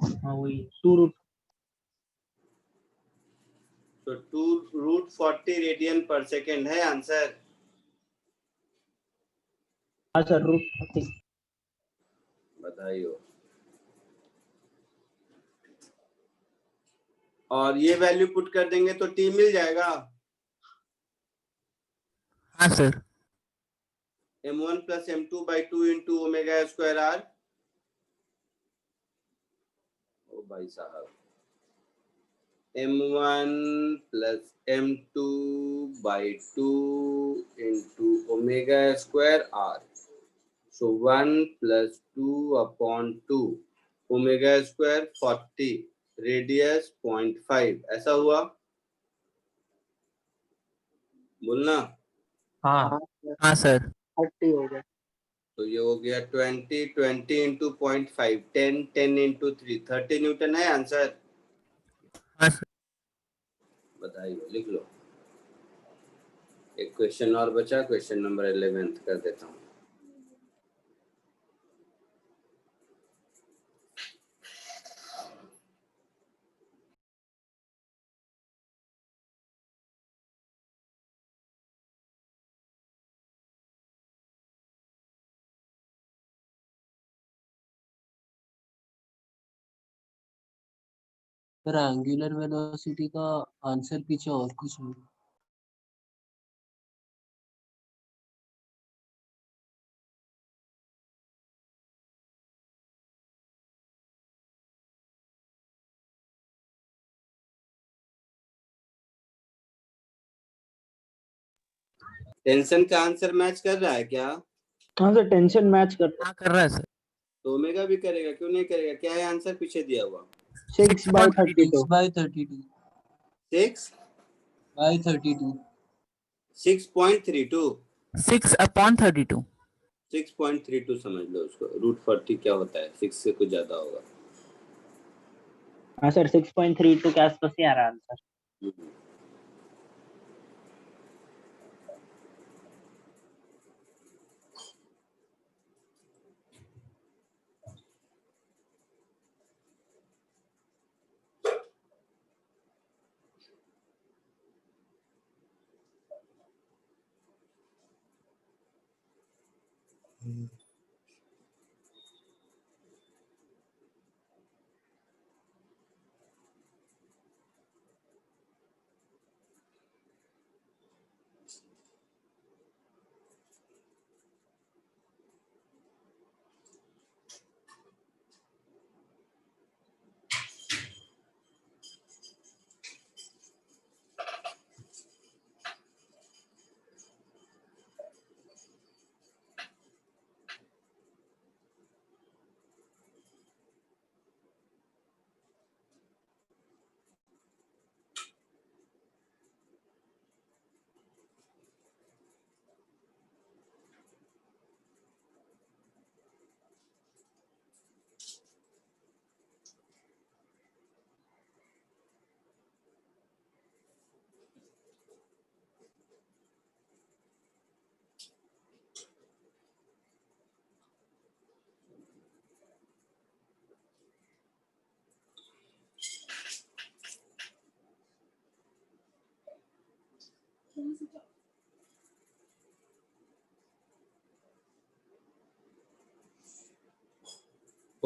हाँ वही 2 तो 2 √40 रेडियन पर सेकेंड है आंसर। हाँ सर √40। बधाई हो। और ये वैल्यू पुट कर देंगे तो टी मिल जाएगा। हाँ sir. m1 plus m2/2 into omega square r। ओ भाई साहब, m1 plus m2/2 into omega square r, सो 1 plus 2 upon 2, omega square 40, radius 0.5, ऐसा हुआ बोलना। हाँ हाँ सर। 30 हो गया। तो ये हो गया 20 इंटू 0.5, 10 इंटू 3, 30 न्यूटन है आंसर। हाँ सर। बधाई हो, लिख लो। एक क्वेश्चन और बचा, क्वेश्चन नंबर 11 कर देता हूँ। सर एंगुलर वेलोसिटी का आंसर पीछे और कुछ नहीं। टेंशन का आंसर मैच कर रहा है क्या? हाँ सर टेंशन मैच कर हाँ कर रहा है सर। तो ओमेगा भी करेगा, क्यों नहीं करेगा? क्या है आंसर पीछे दिया हुआ? 6/32। 6/32। 6/32 6/32। 6.32 समझ लो उसको। √40 क्या होता है? 6 से कुछ ज्यादा होगा। हाँ सर 6.32 के आसपास ही आ रहा है आंसर। हो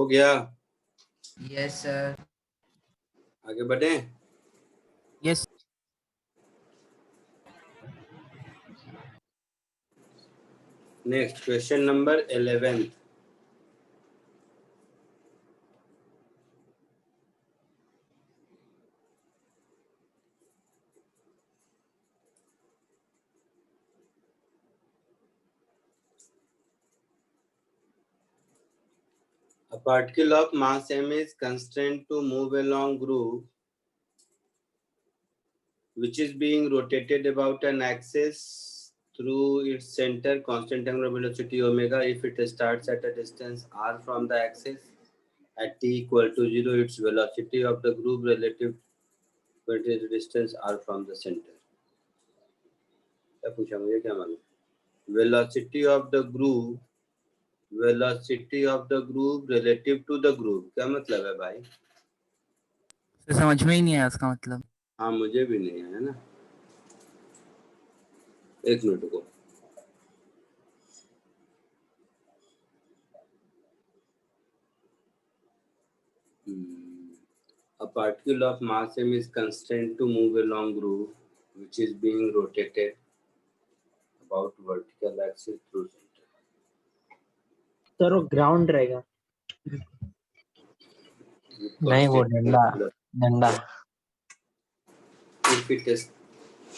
गया? Yes sir. आगे बढ़े? Yes next question number 11। A particle of mass m is constrained to move along groove which is being rotated about an axis through its center constant angular velocity omega. If it starts at a distance r from the axis at t equal to 0, its velocity of the groove relative to the distance r from the center. क्या पूछा मुझे, क्या मालूम? Velocity of the groove relative to the groove, क्या मतलब है भाई? तो समझ में ही नहीं आया उसका मतलब। हाँ मुझे भी नहीं है ना, एक मिनट को। A particle of mass m is constrained to move along groove which is being rotated about vertical axis through center. Sir वो ग्राउंड रहेगा। नहीं वो डंडा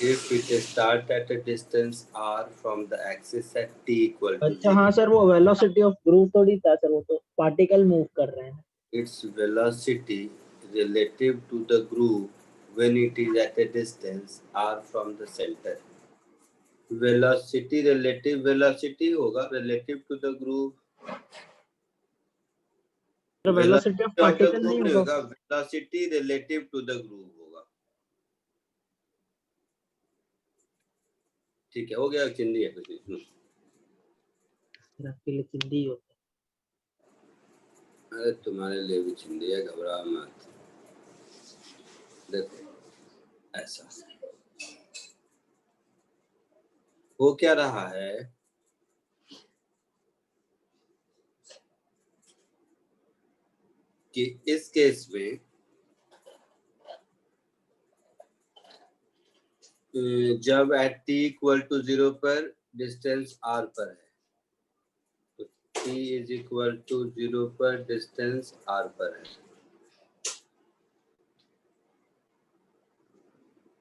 If it start at a distance r from the axis at t equal to अच्छा हाँ सर, वो वेलोसिटी ऑफ ग्रूव थोड़ी था सर, वो तो पार्टिकल मूव कर रहे हैं। its velocity relative to the groove when it is at a distance r from the center. Velocity relative velocity होगा relative to the groove. तो वेलोसिटी ऑफ पार्टिकल नहीं होगा, velocity relative to the groove होगा। ठीक है, हो गया। चिंदी है कुछ नहीं, आपके लिए चिंदी होता है। अरे तुम्हारे लिए भी चिंदी है, घबरा मत। देखो ऐसा हो क्या रहा है कि इस केस में जब एट t इक्वल टू 0 पर डिस्टेंस r पर है, तो t इज इक्वल टू 0 पर डिस्टेंस r पर है,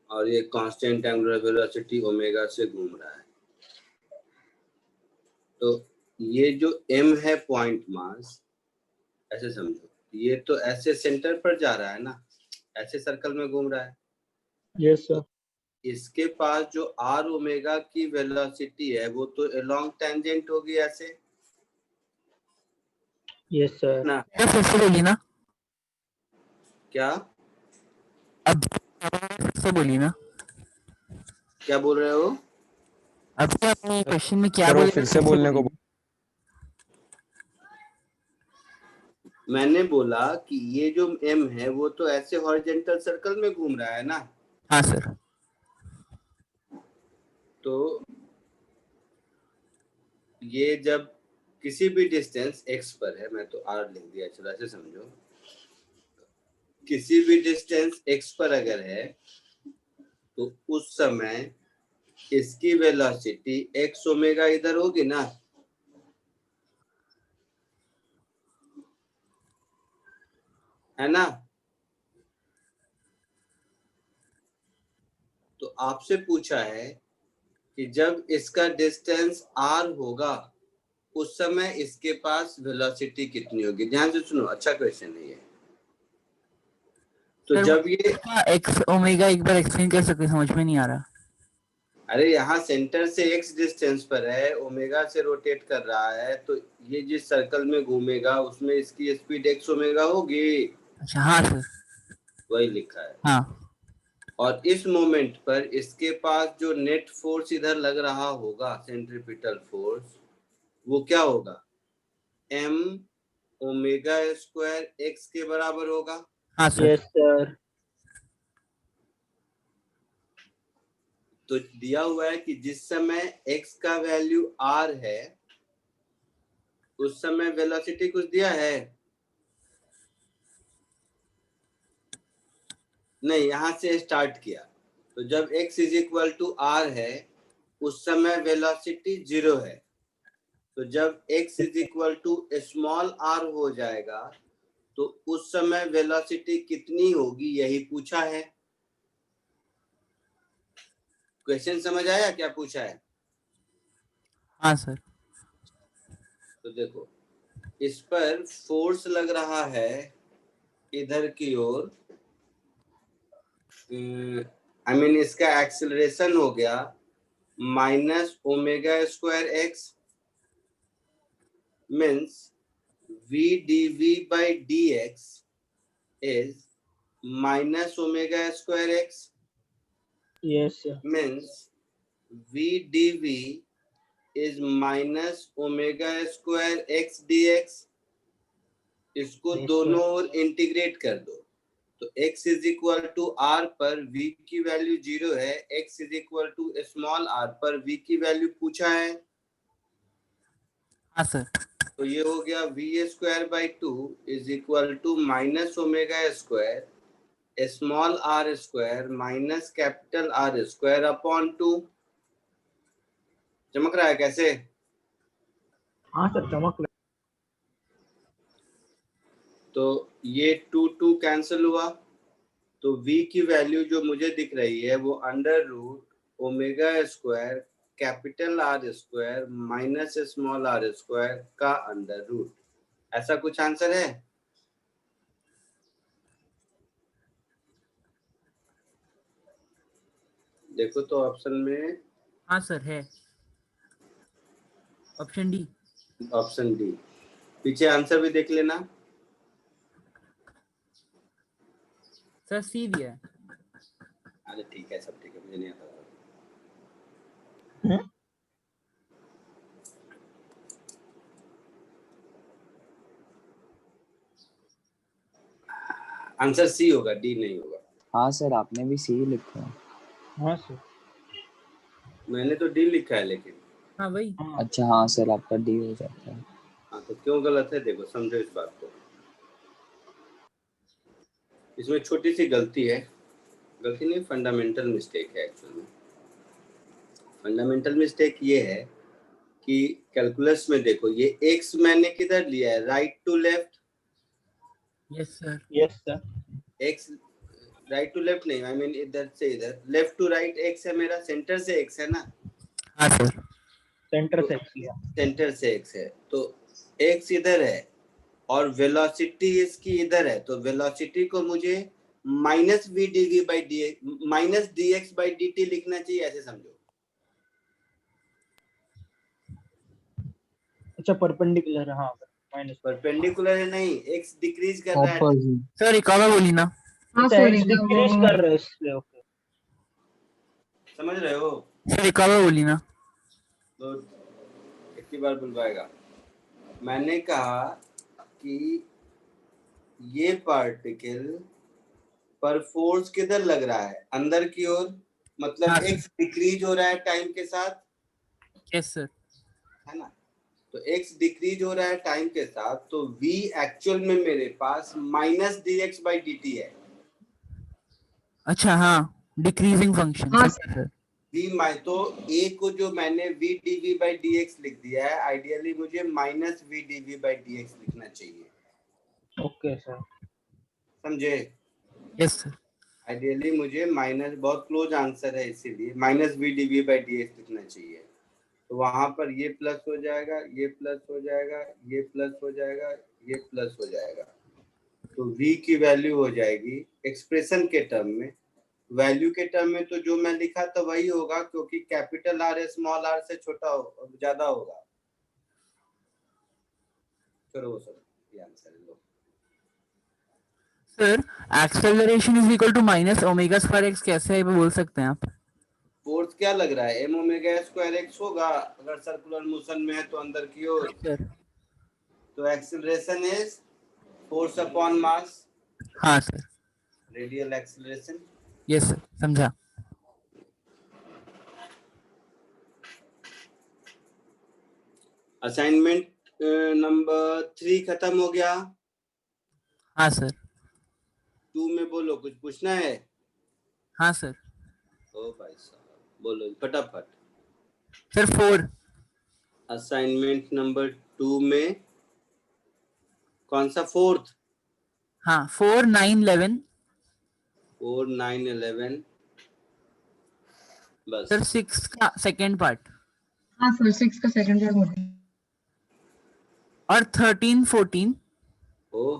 और ये कांस्टेंट एंगुलर वेलोसिटी ओमेगा से घूम रहा है। तो ये जो m है पॉइंट मास, ऐसे समझो, ये तो ऐसे सेंटर पर जा रहा है ना, ऐसे सर्कल में घूम रहा है। Yes sir. इसके पास जो r ओमेगा की वेलोसिटी है वो तो अलोंग टेंजेंट होगी ऐसे। Yes sir. ना फिर से बोलिए ना, क्या अब फिर से बोलिए ना, क्या बोल रहे हो? अभी आपने क्वेश्चन में क्या सर वो बोले? फिर से बोलने को मैंने बोला कि ये जो m है वो तो ऐसे हॉरिजॉन्टल सर्कल में घूम रहा है ना। हाँ सर। तो ये जब किसी भी डिस्टेंस x पर है, मैं तो r लिख दिया, चलो ऐसे समझो, किसी भी डिस्टेंस x पर अगर है तो उस समय इसकी वेलोसिटी x ओमेगा इधर होगी ना, है ना? तो आपसे पूछा है कि जब इसका डिस्टेंस r होगा उस समय इसके पास वेलोसिटी कितनी होगी। ध्यान से सुनो, अच्छा क्वेश्चन है ये। तो जब ये एक्स ओमेगा एक बार एक्सप्लेन कर सकते, समझ में नहीं आ रहा। अरे यहाँ सेंटर से x डिस्टेंस पर है, ओमेगा से रोटेट कर रहा है, तो ये जिस सर्कल में घूमेगा उसमें इसकी स्पीड x ओमेगा होगी। अच्छा हाँ सर, वही लिखा है। हाँ और इस मोमेंट पर इसके पास जो नेट फोर्स इधर लग रहा होगा, सेंट्रीपिटल फोर्स, वो क्या होगा? m ओमेगा स्क्वायर x के बराबर होगा। हाँ सर। Yes sir. तो दिया हुआ है कि जिस समय x का वैल्यू r है उस समय वेलोसिटी कुछ दिया है? नहीं, यहां से स्टार्ट किया। तो जब x is equal to r है उस समय वेलोसिटी 0 है। तो जब x is equal to small r हो जाएगा तो उस समय वेलोसिटी कितनी होगी, यही पूछा है। क्वेश्चन समझ आया क्या पूछा है? हाँ सर। तो देखो, इस पर फोर्स लग रहा है इधर की ओर, आई मीन इसका एक्सेलरेशन हो गया minus omega square x, means v dv by dx is minus omega square x. Yes sir. Means v dv is minus omega square x dx. इसको Yes, दोनों sir. ओर इंटीग्रेट कर दो तो x is equal to r पर v की वैल्यू 0 है, x is equal to small r पर v की वैल्यू पूछा है। हाँ सर। तो ये हो गया v square by 2 is equal to minus omega square small r square minus capital R square upon 2। चमक रहा है कैसे? हाँ सर, चमक रहा तो ये 2 कैंसिल हुआ, तो v की वैल्यू जो मुझे दिख रही है वो under root omega square capital R square minus small r square का अंडर रूट, ऐसा कुछ आंसर है? देखो तो ऑप्शन में, हाँ सर है, ऑप्शन डी। Option D. पीछे आंसर भी देख लेना। सर सी दिया है। अरे ठीक है, सब ठीक है, मुझे नहीं आता। आंसर सी होगा, डी नहीं होगा। हाँ सर, आपने भी सी लिखा है। हाँ सर। मैंने तो डी लिखा है लेकिन। हाँ वही। अच्छा हाँ सर, आपका डी हो जाता है। हाँ तो क्यों गलत है, देखो समझो इस बात को। इसमें छोटी सी गलती है, गलती नहीं, फंडामेंटल मिस्टेक है एक्चुअल में। फंडामेंटल मिस्टेक ये है कि कैलकुलस में देखो, ये एक्स मैंने किधर लिया है, right to left. Yes sir. Yes sir. X right to left नहीं, आई मीन इधर से इधर, लेफ्ट टू राइट एक्स है मेरा, सेंटर से एक्स है ना। हाँ सर। सेंटर से एक्स लिया। सेंटर से एक्स है तो एक्स इधर है और वेलोसिटी इसकी इधर है, तो वेलोसिटी को मुझे minus V D V by D X minus D X by D T लिखना चाहिए, ऐसे समझो। अच्छा परपेंडिकुलर, हाँ माइनस। परपेंडिकुलर है नहीं, एक्स डिक्रीज कर रहा है। सर एक और बोली ना। हाँ सर, डिक्रीज कर रहे हैं इसलिए। ओके, समझ रहे हो? सर एक और बोली ना। तो एक ही बार बुलवाएगा। मैंने कहा कि ये पार्टिकल पर फोर्स किधर लग रहा है, अंदर की ओर, मतलब हाँ, एक्स डिक्रीज हो रहा है टाइम के साथ, यस सर। है ना। तो x डिक्रीज हो रहा है टाइम के साथ, तो v एक्चुअल में मेरे पास माइनस dx by dt है। अच्छा हाँ, डिक्रीजिंग फंक्शन। हाँ सर तो a को जो मैंने v dv by dx लिख दिया है, आइडियली मुझे minus v dv by dx लिखना चाहिए। Okay sir. समझे? Yes sir. आइडियली मुझे माइनस, बहुत क्लोज आंसर है इसीलिए minus v dv by dx लिखना चाहिए। तो वहां पर ये प्लस हो जाएगा, ये प्लस हो जाएगा, ये प्लस हो जाएगा, ये प्लस हो जाएगा। तो v की वैल्यू हो जाएगी एक्सप्रेशन के टर्म में, वैल्यू के टर्म में तो जो मैं लिखा था वही होगा, क्योंकि कैपिटल R स्मॉल r से छोटा ज्यादा होगा। चलो वो सब ये आंसर है। लो sir acceleration is equal to minus omega square x कैसे है बोल सकते हैं आप? फोर्स क्या लग रहा है? m ओमेगा स्क्वायर x होगा अगर सर्कुलर मोशन में है तो अंदर की ओर। तो acceleration is force upon mass. हाँ sir. Radial acceleration. Yes sir, समझा। असाइनमेंट नंबर 3 खत्म हो गया। हाँ सर। 2 में बोलो, कुछ पूछना है? हाँ सर। ओ भाई साहब बोलो फटाफट। सर 4। असाइनमेंट नंबर 2 में कौन सा फोर्थ? हाँ 4, 9, 11। 4, 9, 11 बस। सर 6 का सेकंड पार्ट। हाँ सर 6 का सेकंड पार्ट होता है। और 13, 14। ओ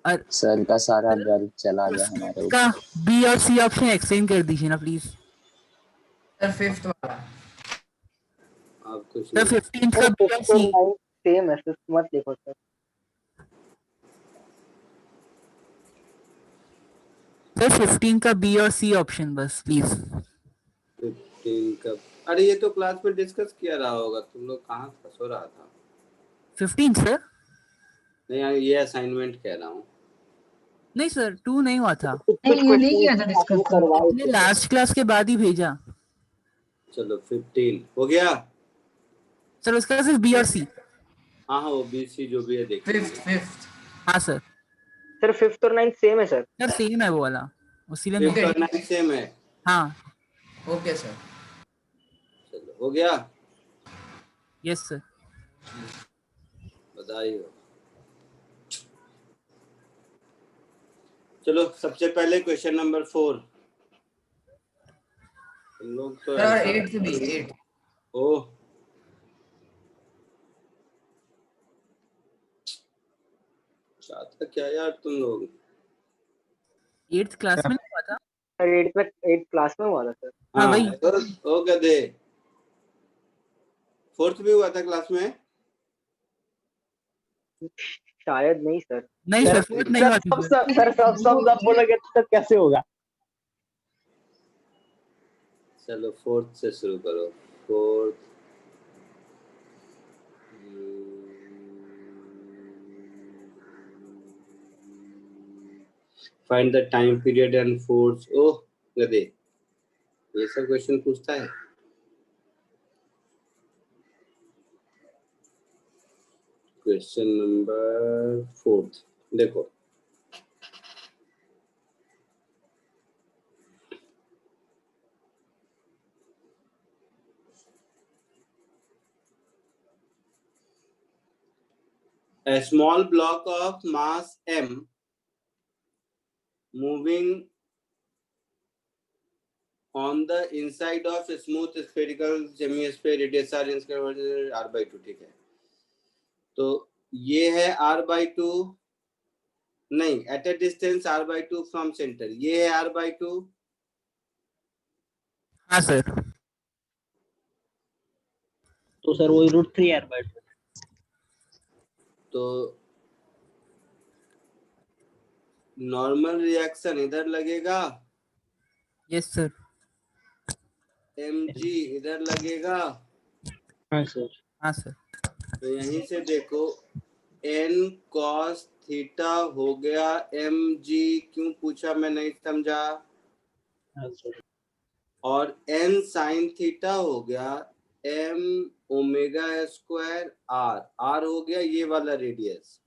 और सर का सारा बल्ब चला गया हमारे का ऊपर। बी और सी ऑप्शन एक्सचेंज कर दीजिए ना प्लीज। सर फिफ्थ वाला। आप कुछ सर 15 का बी और सी। सेम है, फिफ्थ मत लिखो सर। सर 15 का बी और सी ऑप्शन बस प्लीज। 15 का, अरे ये तो क्लास में डिस्कस किया रहा होगा, तुम लोग कहाँ फंसो रहा था। 15 सर? नहीं ये असाइनमेंट कह रहा हूँ। नहीं सर 2 नहीं हुआ था। नहीं ये नहीं किया था डिस्कस। आपने लास्ट क्लास के बाद ही भेजा। चलो 15 हो गया। सर उसका सिर्फ बी और सी। हाँ हाँ वो बी सी जो भी है देखिए। फिफ्थ। हाँ सर। सर फिफ्थ और नाइन्थ सेम है सर। सर सेम है वो वाला, उसीलिए फिफ्थ और 9 सेम है। हाँ ओके सर। चलो हो गया। Yes sir. बधाई हो। चलो सबसे पहले क्वेश्चन नंबर 4। तुम लोग तो सर 8 भी 8। ओह चाहता क्या यार तुम लोग। 8th क्लास में हुआ था। सर 8th क्लास में हुआ था सर। हाँ वही। ओ गधे, 4th भी हुआ था क्लास में? शायद नहीं सर। नहीं सर 4th नहीं हुआ था सर। सर सब बोलोगे तो कैसे होगा? चलो 4th से शुरू करो। 4th find the time period and force. ओह गधे, ये सब क्वेश्चन पूछता है। क्वेश्चन नंबर 4 देखो। A small block of mass m moving on the inside of a smooth spherical semi-sphere radius r square r/2। ठीक है, तो ये है r/2, नहीं at a distance r/2 from center, ये है r/2। हाँ सर। तो सर वही √3r/2। तो नॉर्मल रिएक्शन इधर लगेगा, यस सर। mg इधर लगेगा। हाँ सर। हाँ सर। तो यहीं से देखो n cos थीटा हो गया mg, क्यों पूछा मैं नहीं समझा। हाँ सर। और n sin थीटा हो गया m omega square r, r हो गया ये वाला रेडियस,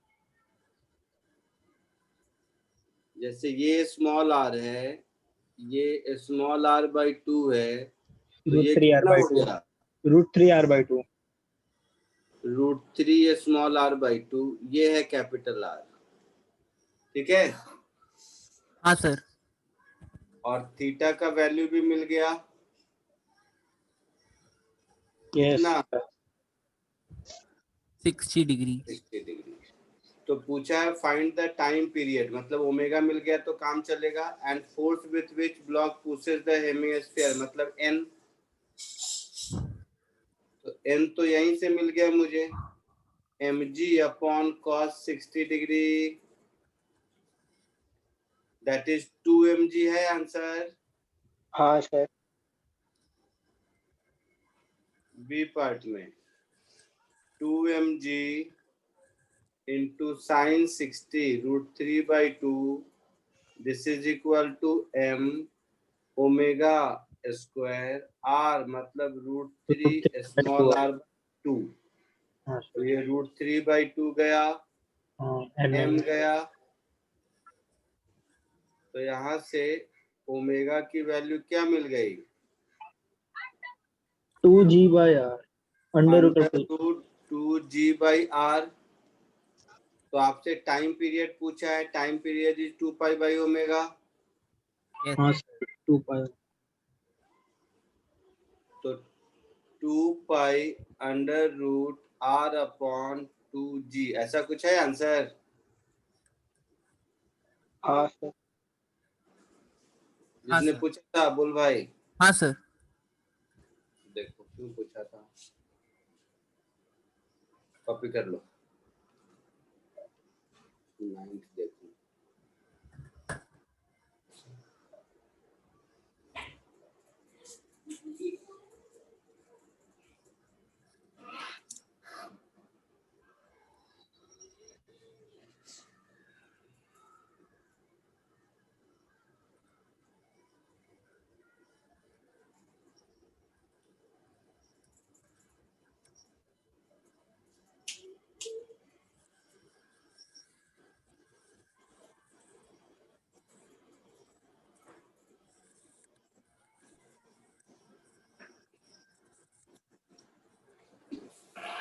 जैसे ये स्मॉल r है, ये स्मॉल r by 2 है, तो ये कितना हो गया? √3r/2 √3 स्मॉल r by 2, ये है कैपिटल R, ठीक है। हाँ सर। और थीटा का वैल्यू भी मिल गया, यस कितना? 60 डिग्री। 60 डिग्री। तो पूछा है फाइंड द टाइम पीरियड, मतलब ओमेगा मिल गया तो काम चलेगा। And force with which block pushes the hemisphere, मतलब n, तो n तो यहीं से मिल गया मुझे, mg upon cos 60 degree, that is 2 mg है आंसर। हाँ सर। बी पार्ट में 2 mg into sin 60 √3/2, this is equal to m omega square r, मतलब √3 स्मॉल r 2, तो ये √3/2 गया, m गया, तो यहाँ से ओमेगा की वैल्यू क्या मिल गई? 2g/r √2g/r। तो आपसे टाइम पीरियड पूछा है, टाइम पीरियड इज 2π/ओमेगा, हाँ सर 2π, तो 2π√r/2g, ऐसा कुछ है आंसर? हाँ सर। जिसने सर। पूछा था बोल भाई। हाँ सर। देखो क्यों पूछा था, कॉपी कर लो, 9th देखो।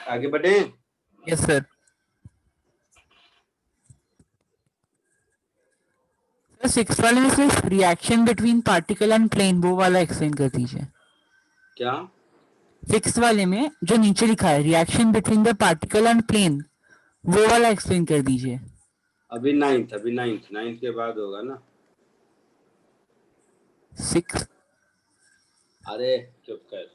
आगे बढ़े। Yes sir. सर 6 वाले में सिर्फ reaction between particle and plane वो वाला एक्सप्लेन कर दीजिए। क्या? 6 वाले में जो नीचे लिखा है reaction between the particle and plane वो वाला एक्सप्लेन कर दीजिए। अभी 9th के बाद होगा ना। 6। अरे चुप कर,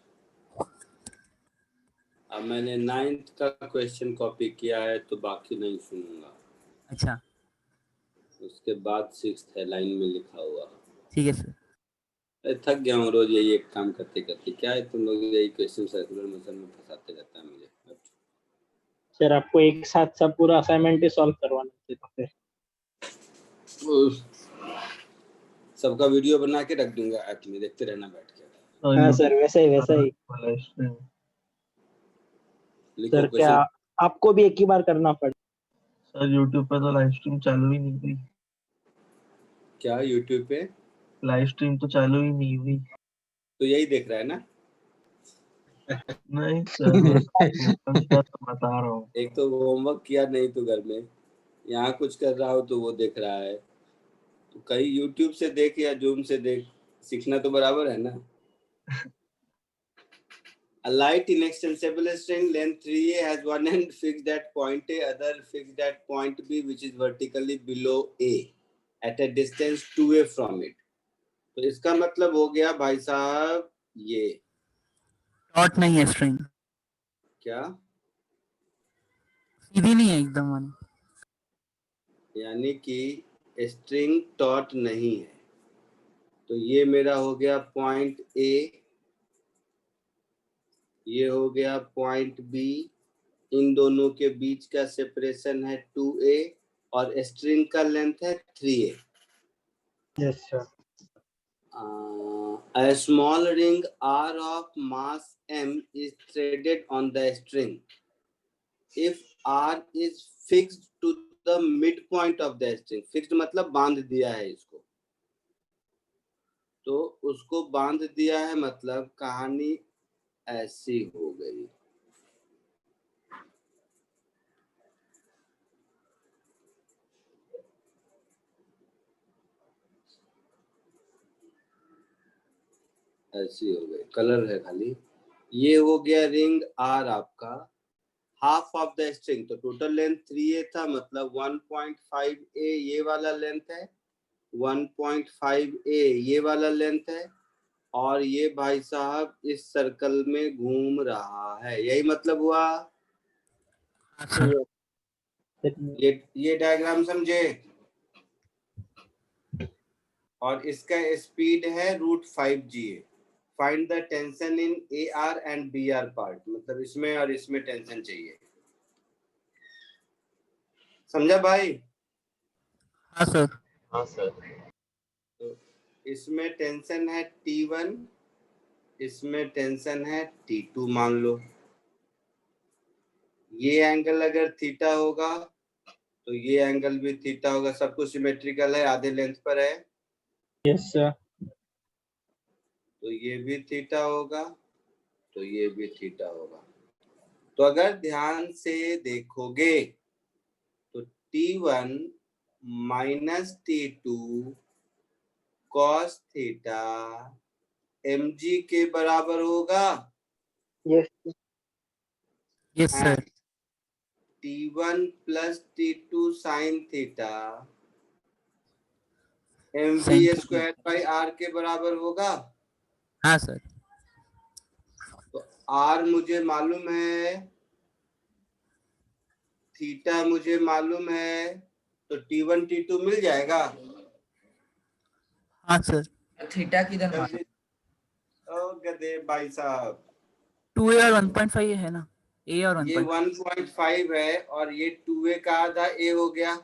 अब मैंने 9th का क्वेश्चन कॉपी किया है तो बाकी नहीं सुनूंगा। अच्छा उसके बाद 6th है लाइन में लिखा हुआ। ठीक है सर। अरे थक गया हूँ रोज यही एक काम करते करते, क्या है तुम लोग यही क्वेश्चन सर्कुलर मोशन में फंसाते रहता है मुझे। सर आपको एक साथ सब पूरा असाइनमेंट ही सॉल्व करवाना है तो फिर सबका वीडियो बना के रख दूंगा ऐप में, देखते रहना बैठ के। हाँ सर वैसा ही लिखो सर। क्या क्वेश्चन। आपको भी एक ही बार करना पड़ेगा? सर यूट्यूब पे तो लाइव स्ट्रीम चालू ही नहीं हुई। क्या यूट्यूब पे लाइव स्ट्रीम तो चालू ही नहीं हुई। तो यही देख रहा है ना? नहीं सर तो बता रहा हूँ। एक तो होमवर्क किया नहीं तो घर में, यहाँ कुछ कर रहा हो तो वो देख रहा है, तो कहीं यूट्यूब से देख या जूम से देख, सीखना तो बराबर है ना। A light inextensible string length 3a has one end fixed at point A, other fixed at point B, which is vertically below A at a distance 2a from it. तो इसका मतलब हो गया भाई साहब ये डॉट नहीं है स्ट्रिंग, क्या, सीधी नहीं है एकदम वाली। यानी कि स्ट्रिंग टॉट नहीं है, तो ये मेरा हो गया पॉइंट A, ये हो गया पॉइंट B, इन दोनों के बीच का सेपरेशन है 2a और स्ट्रिंग का लेंथ है 3a। Yes sir. A small ring R of mass M is threaded on the string. If R is fixed to the midpoint of the string, fixed मतलब बांध दिया है इसको, तो उसको बांध दिया है मतलब कहानी ऐसी हो गई। ऐसी हो गई, कलर है खाली। ये हो गया रिंग आर आपका, हाफ ऑफ द स्ट्रिंग, तो टोटल लेंथ 3a था, मतलब 1.5a ये वाला लेंथ है, 1.5a ये वाला लेंथ है, और ये भाई साहब इस सर्कल में घूम रहा है, यही मतलब हुआ। ये डायग्राम समझे, और इसका स्पीड है √5GA। Find the tension in AR and BR part, मतलब इसमें और इसमें टेंशन चाहिए। समझा भाई? हाँ सर। हाँ सर। तो इसमें टेंशन है T1, इसमें टेंशन है T2 मान लो। ये एंगल अगर थीटा होगा तो ये एंगल भी थीटा होगा, सब कुछ सिमेट्रिकल है, आधे लेंथ पर है। Yes sir. तो ये भी थीटा होगा, तो ये भी थीटा होगा। तो अगर ध्यान से देखोगे तो T1 minus T2 cos theta mg के बराबर होगा। Yes sir. T1 plus T2 sin theta mv² by r के बराबर होगा। हाँ सर। तो r मुझे मालूम है, थीटा मुझे मालूम है, तो T1 T2 मिल जाएगा। हाँ सर। थीटा किधर ओ गधे भाई साहब, 2a और 1.5 है ना, a और ये 1.5 है और ये 2a का आधा a हो गया।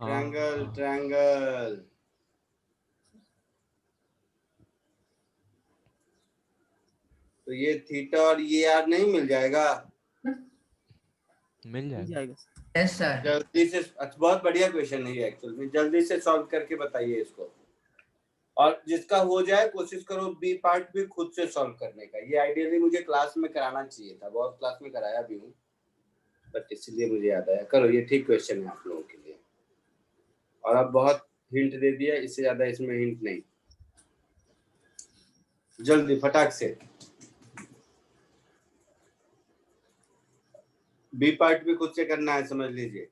Triangle triangle. तो ये थीटा और ये आर नहीं मिल जाएगा? मिल जाएगा। Yes sir. जल्दी से, बहुत बढ़िया क्वेश्चन है ये एक्चुअल में, जल्दी से सॉल्व करके बताइए इसको, और जिसका हो जाए कोशिश करो बी पार्ट भी खुद से सॉल्व करने का। ये आइडियली मुझे क्लास में कराना चाहिए था, बहुत क्लास में कराया भी हूँ, बट इसलिए मुझे याद आया। करो, ये ठीक क्वेश्चन है आप लोगों के लिए, और अब बहुत हिंट दे दिया, इससे ज्यादा इसमें हिंट नहीं। जल्दी फटाक से, बी पार्ट भी खुद से करना है, समझ लीजिए।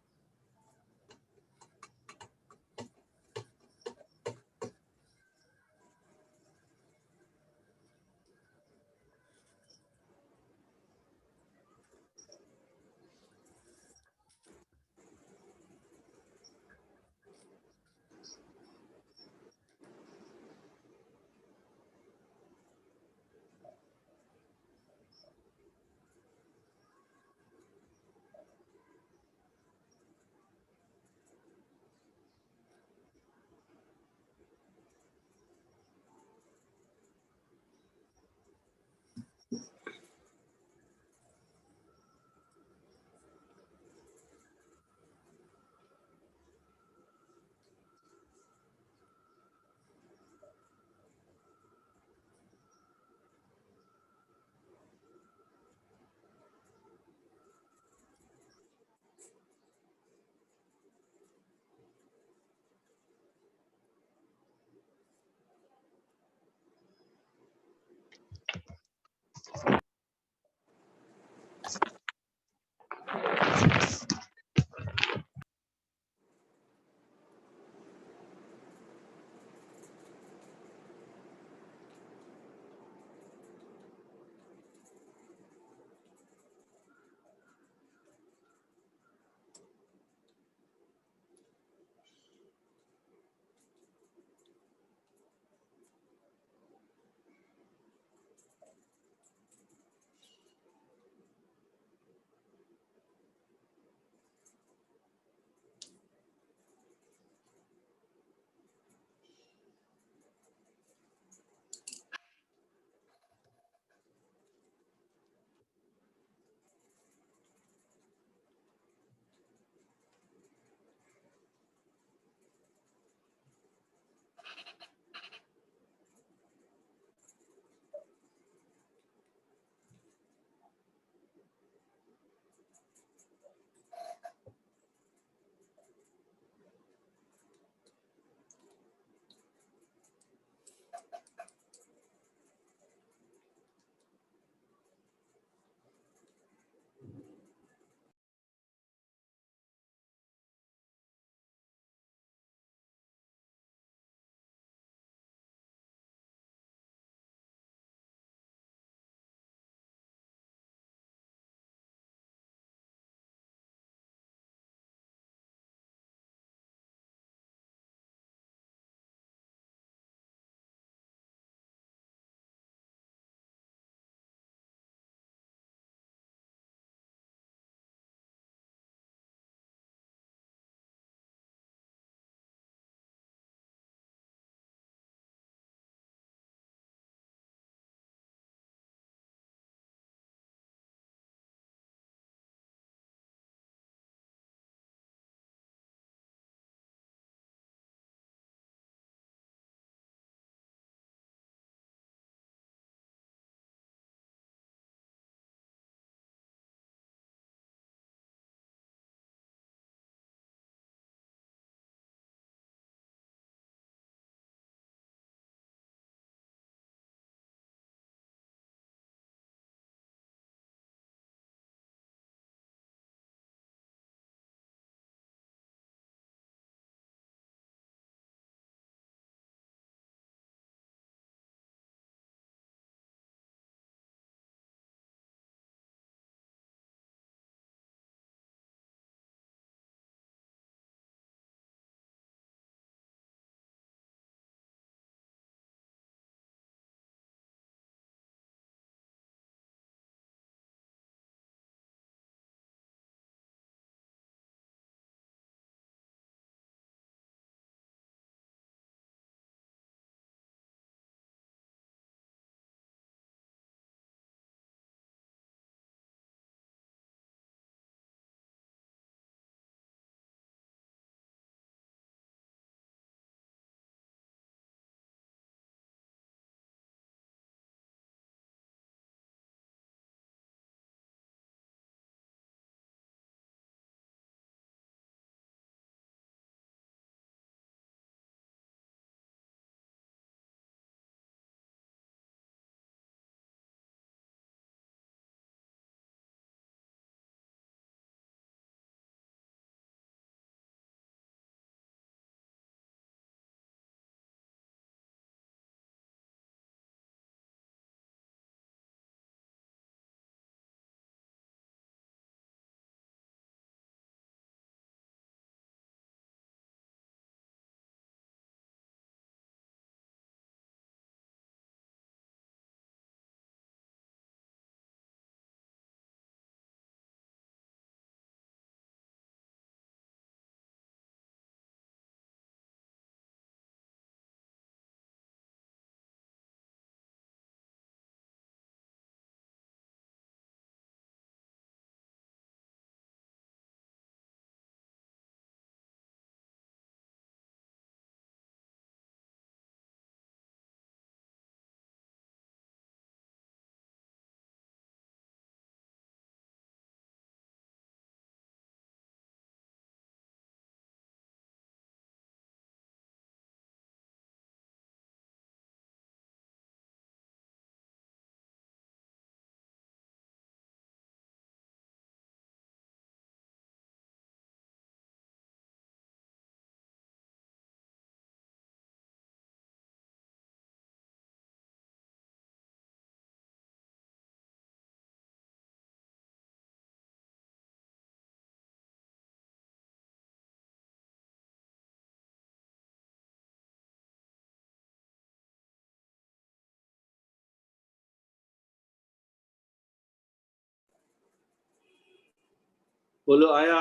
बोलो आया?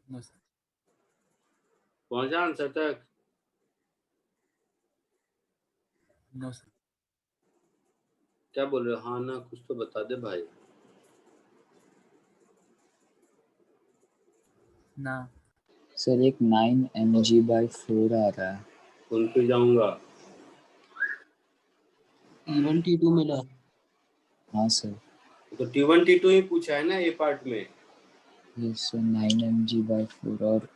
No sir. पहुंचा आंसर तक? No sir. क्या बोल रहे हो? हाँ ना, कुछ तो बता दे भाई। ना सर एक 9 mg/4 आ रहा है। उन पे जाऊंगा। T1 T2 मिला। हाँ सर। तो T1 T2 ही पूछा है ना ये पार्ट में। यस सर 9 mg/4 और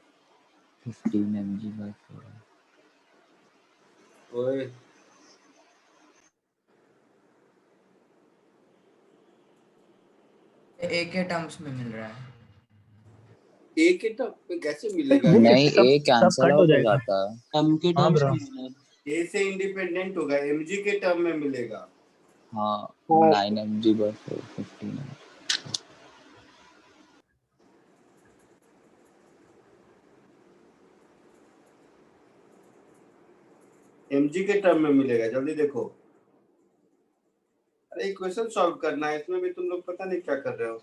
15 mg/4 है। ओए ए के टर्म्स में मिल रहा है। एक ही टर्म में कैसे मिलेगा? नहीं सब ए सब कैंसल कट हो आउट हो जाएगा। जाता है। M के हाँ टर्म्स ब्रो। में मिला। ए से इंडिपेंडेंट होगा, mg के टर्म में मिलेगा। हाँ 9 mg/4 15 mg के टर्म में मिलेगा, जल्दी देखो। अरे इक्वेशन सॉल्व करना है, इसमें भी तुम लोग पता नहीं क्या कर रहे हो।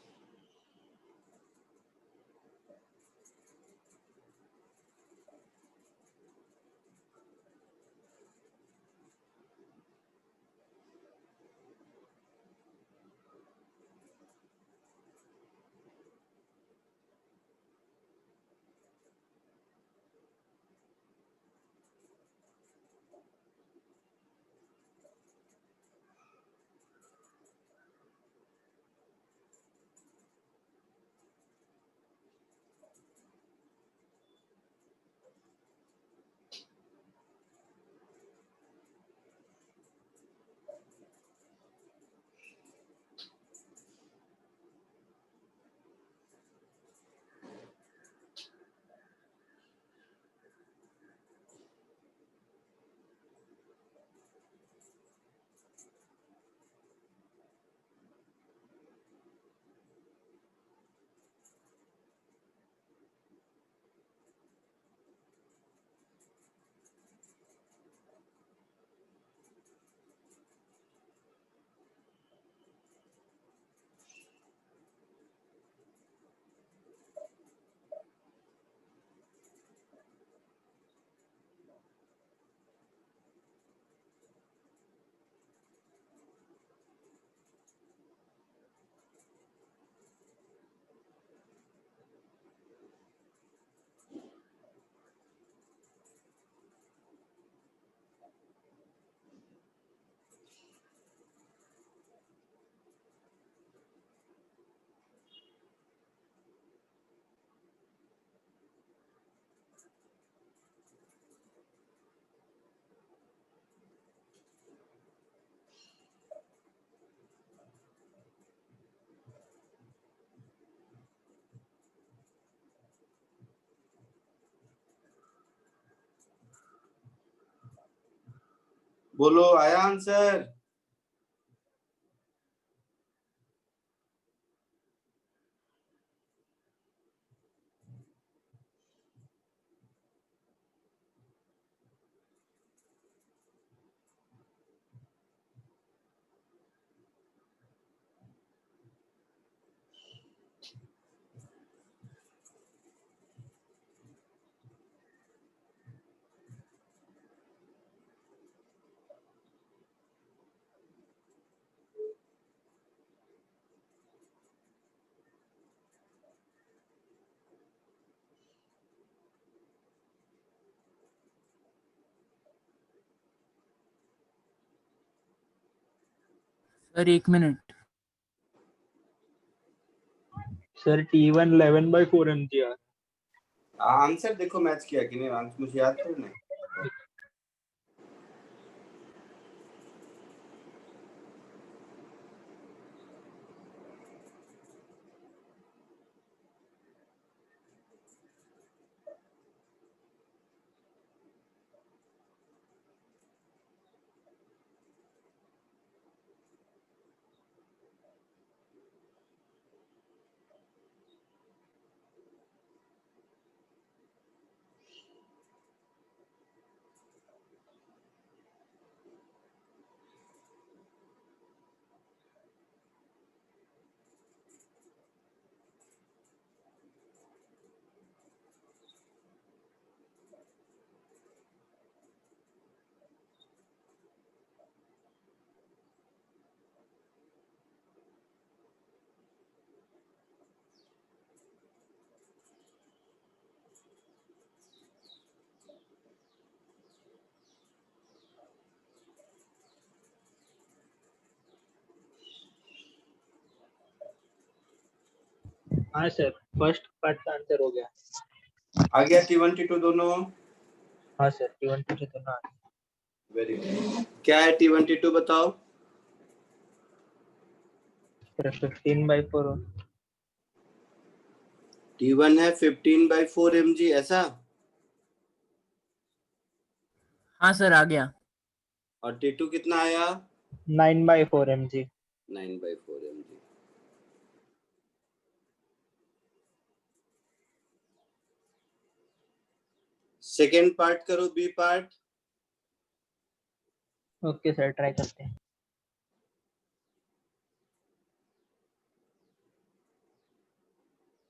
बोलो आया answer? Sir 1 minute. Sir T1 11/4 mg। Answer देखो मैच किया कि नहीं, आंसर मुझे याद थोड़ी ना। हाँ सर, फर्स्ट पार्ट का आंसर हो गया। आ गया T1 T2 दोनों? हाँ सर, T1 T2 दोनों आ गए। Very good. क्या है T1 T2 बताओ? सर 15/4 T1 है 15/4 mg, ऐसा? हाँ सर आ गया। और T2 कितना आया? 9/4 mg। 9/4 mg। सेकेंड पार्ट करो, B part. Okay sir, try करते हैं।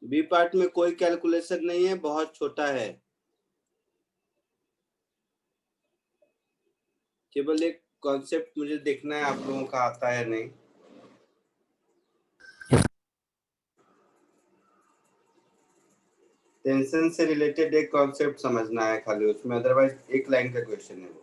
बी पार्ट में कोई कैलकुलेशन नहीं है, बहुत छोटा है, केवल एक कॉन्सेप्ट मुझे देखना है आप लोगों का आता है नहीं। टेंशन से रिलेटेड एक कॉन्सेप्ट समझना है खाली उसमें, अदरवाइज एक लाइन का क्वेश्चन है वो।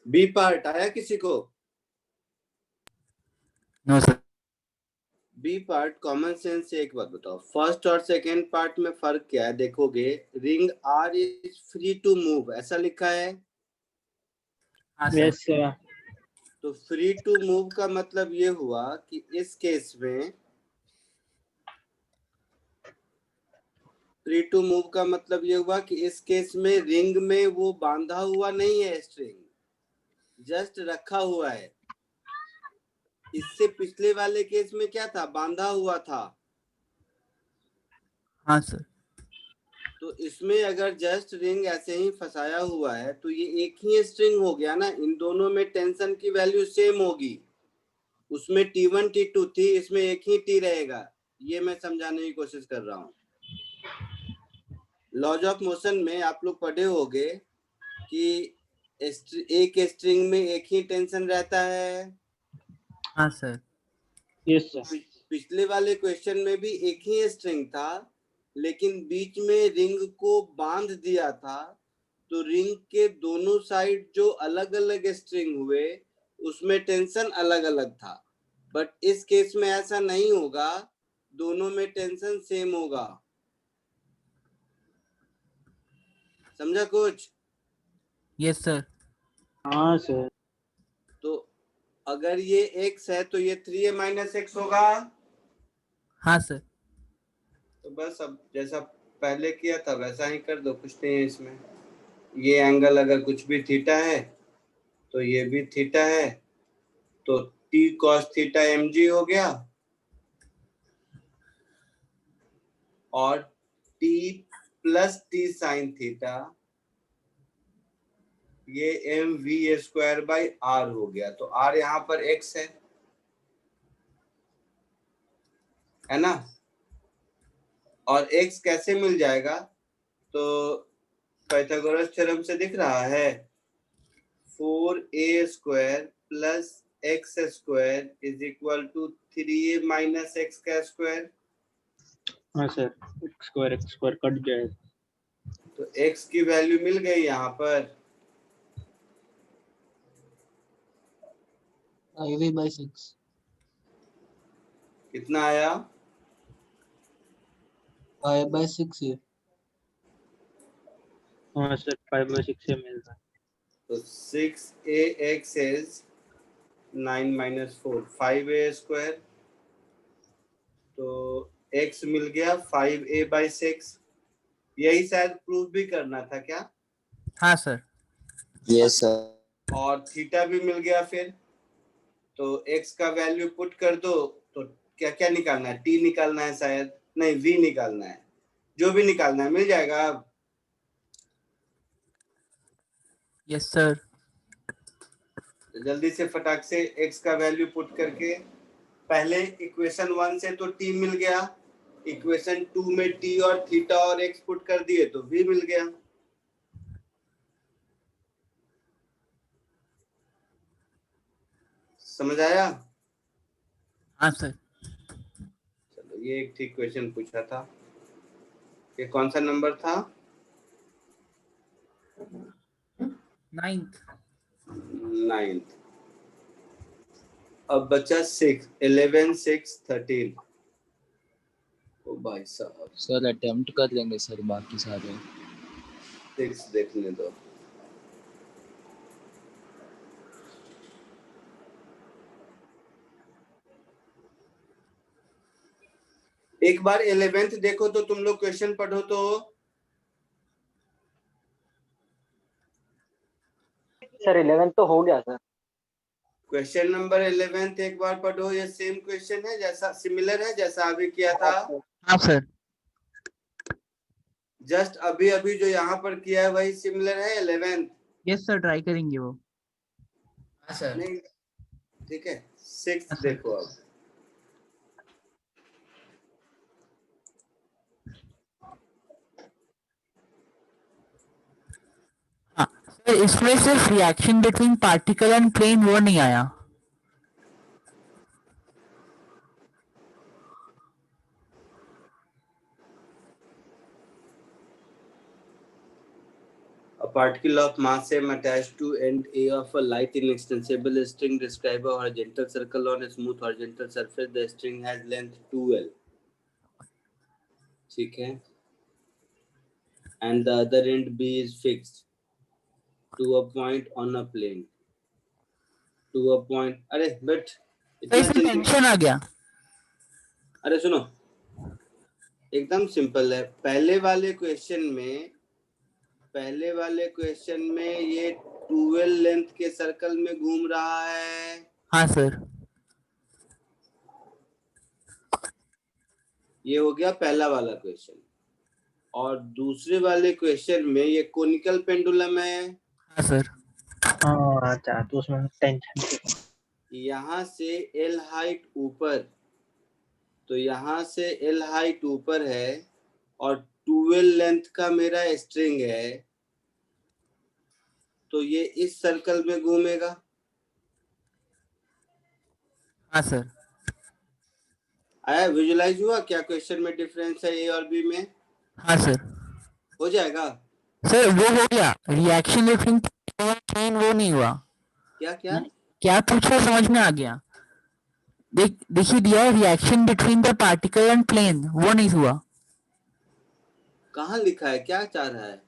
बी पार्ट आया किसी को? No sir. B part common sense से एक बात बताओ, फर्स्ट और सेकेंड पार्ट में फर्क क्या है? देखोगे ring are is free to move, ऐसा लिखा है, हाँ सर। Yes sir. तो फ्री टू मूव का मतलब ये हुआ कि इस केस में फ्री टू मूव का मतलब ये हुआ कि इस केस में रिंग में वो बांधा हुआ नहीं है, स्ट्रिंग जस्ट रखा हुआ है। इससे पिछले वाले केस में क्या था, बांधा हुआ था। हाँ सर। तो इसमें अगर जस्ट रिंग ऐसे ही फंसाया हुआ है तो ये एक ही स्ट्रिंग हो गया ना, इन दोनों में टेंशन की वैल्यू सेम होगी। उसमें T1 T2 थी, इसमें एक ही T रहेगा। ये मैं समझाने की कोशिश कर रहा हूँ। लॉज ऑफ मोशन में आप लोग पढ़े होंगे कि एक स्ट्रिंग में एक ही टेंशन रहता है। हाँ सर। Yes sir. पिछले वाले क्वेश्चन में भी एक ही स्ट्रिंग था, लेकिन बीच में रिंग को बांध दिया था, तो रिंग के दोनों साइड जो अलग अलग स्ट्रिंग हुए उसमें टेंशन अलग अलग था। बट इस केस में ऐसा नहीं होगा, दोनों में टेंशन सेम होगा। समझा कुछ? Yes sir. हाँ सर। तो अगर ये x है तो ये 3a माइनस x होगा। हाँ सर। तो बस अब जैसा पहले किया था वैसा ही कर दो, कुछ नहीं है इसमें। ये एंगल अगर कुछ भी थीटा है तो ये भी थीटा है, तो t cos थीटा mg हो गया, और t plus t sine theta ये mv स्क्वायर बाई r हो गया। तो r यहाँ पर x है ना। और x कैसे मिल जाएगा, तो पाइथागोरस थ्योरम से दिख रहा है 4a square plus x square is equal to 3a minus x का स्क्वायर। हाँ सर, x स्क्वायर कट जाएगा। तो x की वैल्यू मिल गई यहाँ पर 5a/6। कितना आया, 5/6 है। हाँ सर, 5/6 से मिल रहा है। तो 6ax is 9 minus 4 5a square, तो x मिल गया 5a/6। यही शायद प्रूव भी करना था क्या? हाँ सर। Yes sir. और थीटा भी मिल गया। फिर तो x का वैल्यू पुट कर दो, तो क्या क्या निकालना है, t निकालना है शायद, नहीं v निकालना है, जो भी निकालना है मिल जाएगा। अब यस सर। तो जल्दी से फटाक से x का वैल्यू पुट करके, पहले इक्वेशन 1 से तो t मिल गया, इक्वेशन 2 में t और थीटा और x पुट कर दिए तो v मिल गया। समझ आया? हाँ सर। चलो, ये एक ठीक क्वेश्चन पूछा था। ये कौन सा नंबर था? 9th। अब बचा 6 11 6 13। ओ भाई साहब, सर अटेम्प्ट कर लेंगे सर बाकी सारे। 6 देखने दो। एक बार 11th देखो तो तुम लोग क्वेश्चन पढ़ो तो। सर 11 तो हो गया सर। क्वेश्चन नंबर 11th एक बार पढ़ो। ये सेम क्वेश्चन है, जैसा सिमिलर है जैसा अभी किया था। हाँ सर। जस्ट अभी अभी जो यहाँ पर किया है वही सिमिलर है 11th। यस सर, ट्राई करेंगे वो। हाँ सर। नहीं, ठीक है। 6 हाँ, सर। देखो अब। हाँ सर, इसमें सिर्फ reaction between particle and plane वो नहीं आया। A particle of mass m attached to end A of a light inextensible string describe a horizontal circle on a smooth horizontal surface. The string has length 2L. ठीक है, and the other end B is fixed to a point on a plane. To a point. अरे बट तो इतना इसमें जल्दी, टेंशन आ गया। अरे सुनो, एकदम सिंपल है। पहले वाले क्वेश्चन में ये 12 लेंथ के सर्कल में घूम रहा है। हाँ सर। ये हो गया पहला वाला क्वेश्चन। और दूसरे वाले क्वेश्चन में ये कोनिकल पेंडुलम है। हाँ सर। हाँ अच्छा, तो उसमें टेंशन। यहाँ से एल हाइट ऊपर, तो यहाँ से एल हाइट ऊपर है और 12 लेंथ का मेरा स्ट्रिंग है, तो ये इस सर्कल में घूमेगा। हाँ सर। आया, विजुलाइज हुआ क्या क्वेश्चन में डिफरेंस है ए और बी में? हाँ सर। हो जाएगा। सर वो हो गया, रिएक्शन बिटवीन प्लेन वो नहीं हुआ। क्या क्या क्या पूछा समझ में आ गया। देखिए दिया है reaction between the particle and plane, वो नहीं हुआ। कहाँ लिखा है, क्या चाह रहा है?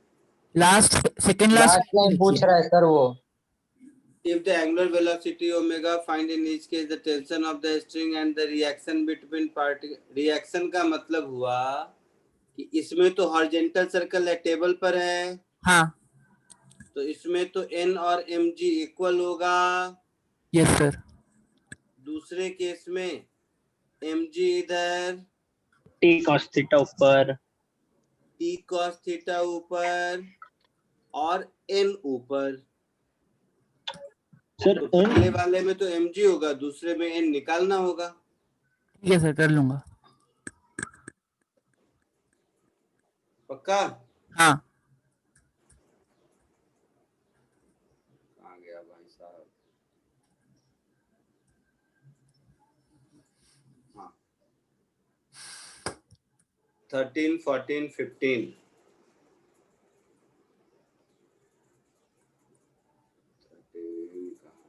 लास्ट सेकंड लास्ट लाइन पूछ रहा है सर वो। If the angular velocity omega, find in each case the tension of the string and the reaction between particle। reaction का मतलब हुआ कि इसमें तो हॉरिजॉन्टल सर्कल है, टेबल पर है। हाँ। तो इसमें तो n और mg इक्वल होगा। Yes sir. दूसरे केस में mg इधर, टी cos थीटा ऊपर, t cos थीटा ऊपर और n ऊपर। सर तो पहले वाले में तो mg होगा, दूसरे में n निकालना होगा। ठीक है सर, कर लूंगा। पक्का? हाँ। कहाँ गया भाई साहब? हाँ, 13, 14, 15। 13 कहाँ?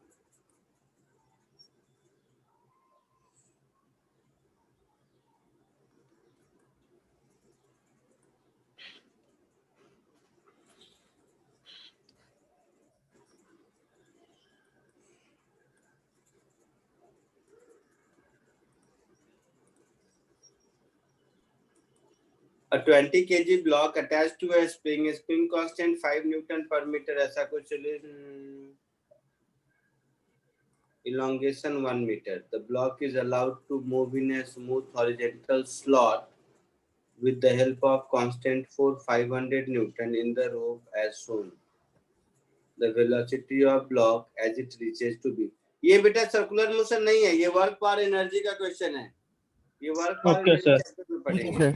A 20 kg block attached to a spring constant 5 Newton per meter, ऐसा कुछ elongation 1 meter. The block is allowed to move in a smooth horizontal slot with the help of constant for 500 Newton in the rope as shown. The velocity of block as it reaches to B। ये बेटा सर्कुलर मोशन नहीं है, ये वर्क पर एनर्जी का क्वेश्चन है। ये वर्क पर एनर्जी चैप्टर में पढ़ेंगे।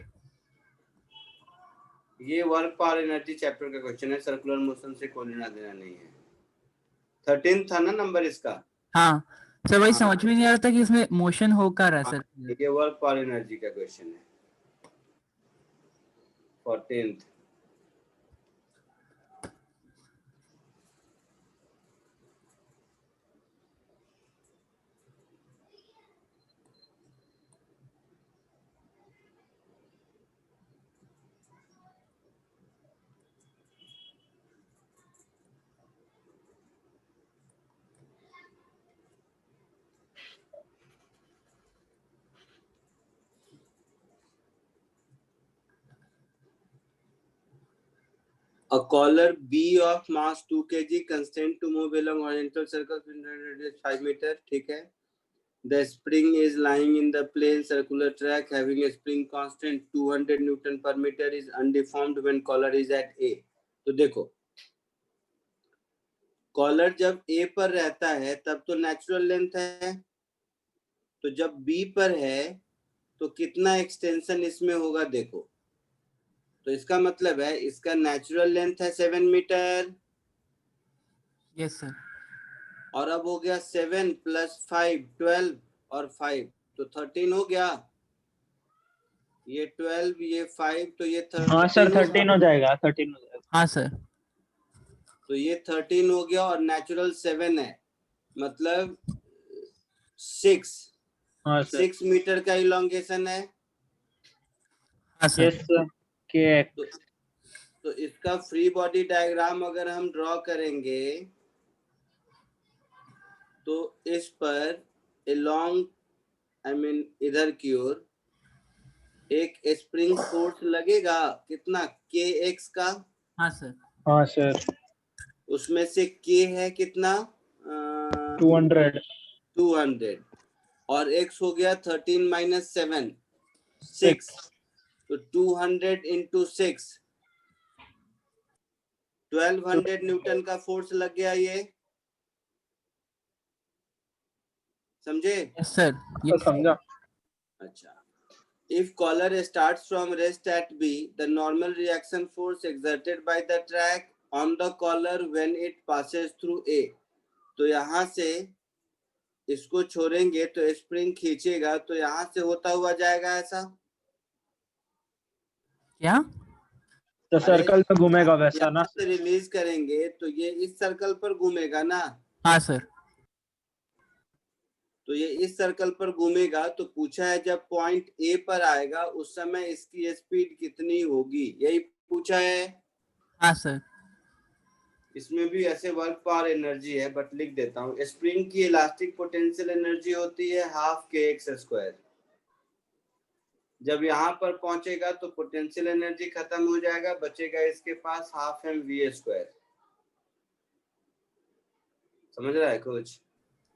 ये वर्क पावर एनर्जी चैप्टर का क्वेश्चन है, सर्कुलर मोशन से कोई लेना देना नहीं है। 13 था ना नंबर इसका? हाँ सर, वही समझ में नहीं आ रहा था कि इसमें मोशन हो क्या रहा है सर। ये वर्क पावर एनर्जी का क्वेश्चन है। 14th। A collar B of mass 2 kg constrained to move along horizontal circle 5 meter, ठीक है। The spring is lying in the plane circular track having a spring constant 200 Newton per meter is undeformed when collar is at A। तो देखो, कॉलर जब A पर रहता है तब तो नेचुरल लेंथ है, तो जब B पर है तो कितना एक्सटेंशन इसमें होगा देखो। तो इसका मतलब है इसका नेचुरल लेंथ है 7 मीटर। Yes sir. और अब हो गया 7 + 5 12 और 5 तो 13 हो गया। ये 12 ये 5 तो ये 13। हाँ सर 13 हो जाएगा, 13 हो जाएगा। हाँ सर। तो ये 13 हो गया और नेचुरल 7 है, मतलब 6। हाँ सर। 6 मीटर का इलोंगेशन है। हाँ सर। यस सर के तो इसका फ्री बॉडी डायग्राम अगर हम ड्रॉ करेंगे तो इस पर along इधर की ओर एक स्प्रिंग फोर्स लगेगा कितना kx का। हाँ सर। हाँ सर। उसमें से k है कितना 200 और x हो गया 13 माइनस 7 6 तो 200 इंटू 6 1200 न्यूटन का फोर्स लग गया। ये समझे? Yes sir. तो समझा। अच्छा, if collar starts from rest at B, the normal reaction force exerted by the track on the collar when it passes through A. तो यहाँ से इसको छोड़ेंगे तो स्प्रिंग खींचेगा तो यहाँ से होता हुआ जाएगा ऐसा। क्या? तो सर्कल में घूमेगा वैसा ना। यहाँ से रिलीज करेंगे तो ये इस सर्कल पर घूमेगा ना। हाँ सर। तो ये इस सर्कल पर घूमेगा तो पूछा है जब पॉइंट ए पर आएगा उस समय इसकी स्पीड कितनी होगी, यही पूछा है। हाँ सर। इसमें भी ऐसे वर्क पावर एनर्जी है बट लिख देता हूँ। स्प्रिंग की इलास्टिक पोटेंशियल एनर्जी होती है हाफ kx स्क्वायर। जब यहाँ पर पहुंचेगा तो पोटेंशियल एनर्जी खत्म हो जाएगा, बचेगा इसके पास हाफ mv स्क्वायर। समझ रहा है कुछ?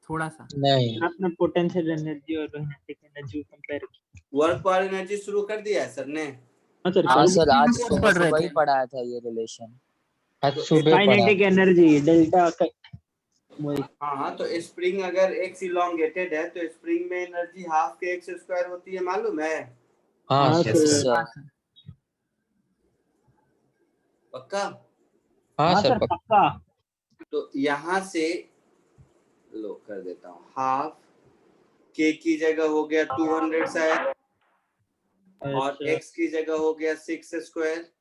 थोड़ा सा नहीं। आपने पोटेंशियल एनर्जी और काइनेटिक एनर्जी कंपेयर की। वर्क पावर एनर्जी शुरू कर दिया है सर ने। हाँ सर, आज सुबह ही पढ़ाया था ये रिलेशन। आज सुबह काइनेटिक एनर्जी डेल्टा हाँ, तो स्प्रिंग अगर x इलोंगेटेड है तो स्प्रिंग में एनर्जी हाफ kx स्क्वायर होती है, मालूम है? हाँ सर। पक्का? हाँ सर पक्का। तो यहाँ से लो कर देता हूँ, हाफ k की जगह हो गया 200 शायद और x की जगह हो गया 6 square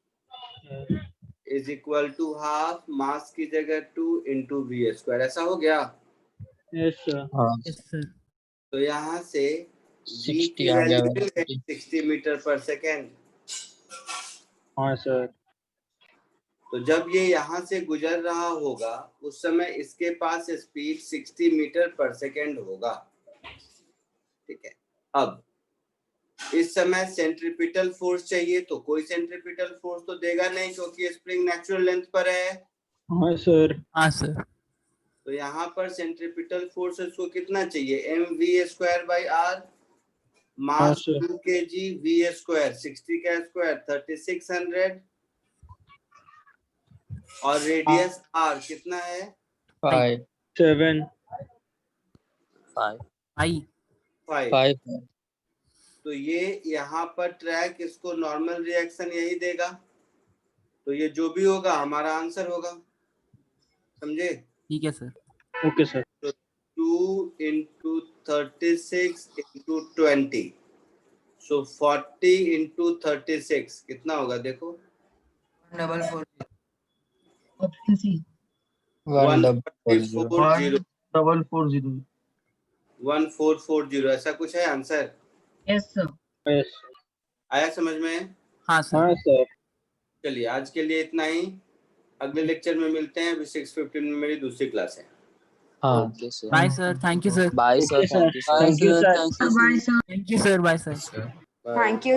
is equal to half mass की जगह 2 इंटू v स्क्वायर। ऐसा हो गया? Yes sir. तो यहाँ से v 60 की आ गया। Value 60 metre per second. हाँ सर। तो जब ये यहाँ से गुजर रहा होगा उस समय इसके पास स्पीड 60 मीटर पर सेकेंड होगा। ठीक है, अब इस समय सेंट्रीपिटल फोर्स चाहिए तो कोई सेंट्रीपिटल फोर्स तो देगा नहीं क्योंकि स्प्रिंग नेचुरल लेंथ पर है। हाँ सर। हाँ सर। तो यहाँ पर सेंट्रीपिटल फोर्स इसको कितना चाहिए mv square by r, mass 2 kg, v square 60 का स्क्वायर 3600 और रेडियस r कितना है 5। तो ये यहाँ पर ट्रैक इसको नॉर्मल रिएक्शन यही देगा। तो ये जो भी होगा हमारा आंसर होगा। समझे? ठीक है सर। Okay sir. तो 2 into 36 into 20 so 40 into 36 कितना होगा देखो? 144 ऑप्शन सी 1440 ऐसा कुछ है आंसर? Yes sir. आया समझ में? हाँ सर। चलिए आज के लिए इतना ही, अगले लेक्चर में मिलते हैं। अभी 6:15 में मेरी दूसरी क्लास है। Okay sir. Bye sir. Thank you sir. Bye sir. Thank you sir. Bye sir. Thank you sir. Bye sir. Thank you.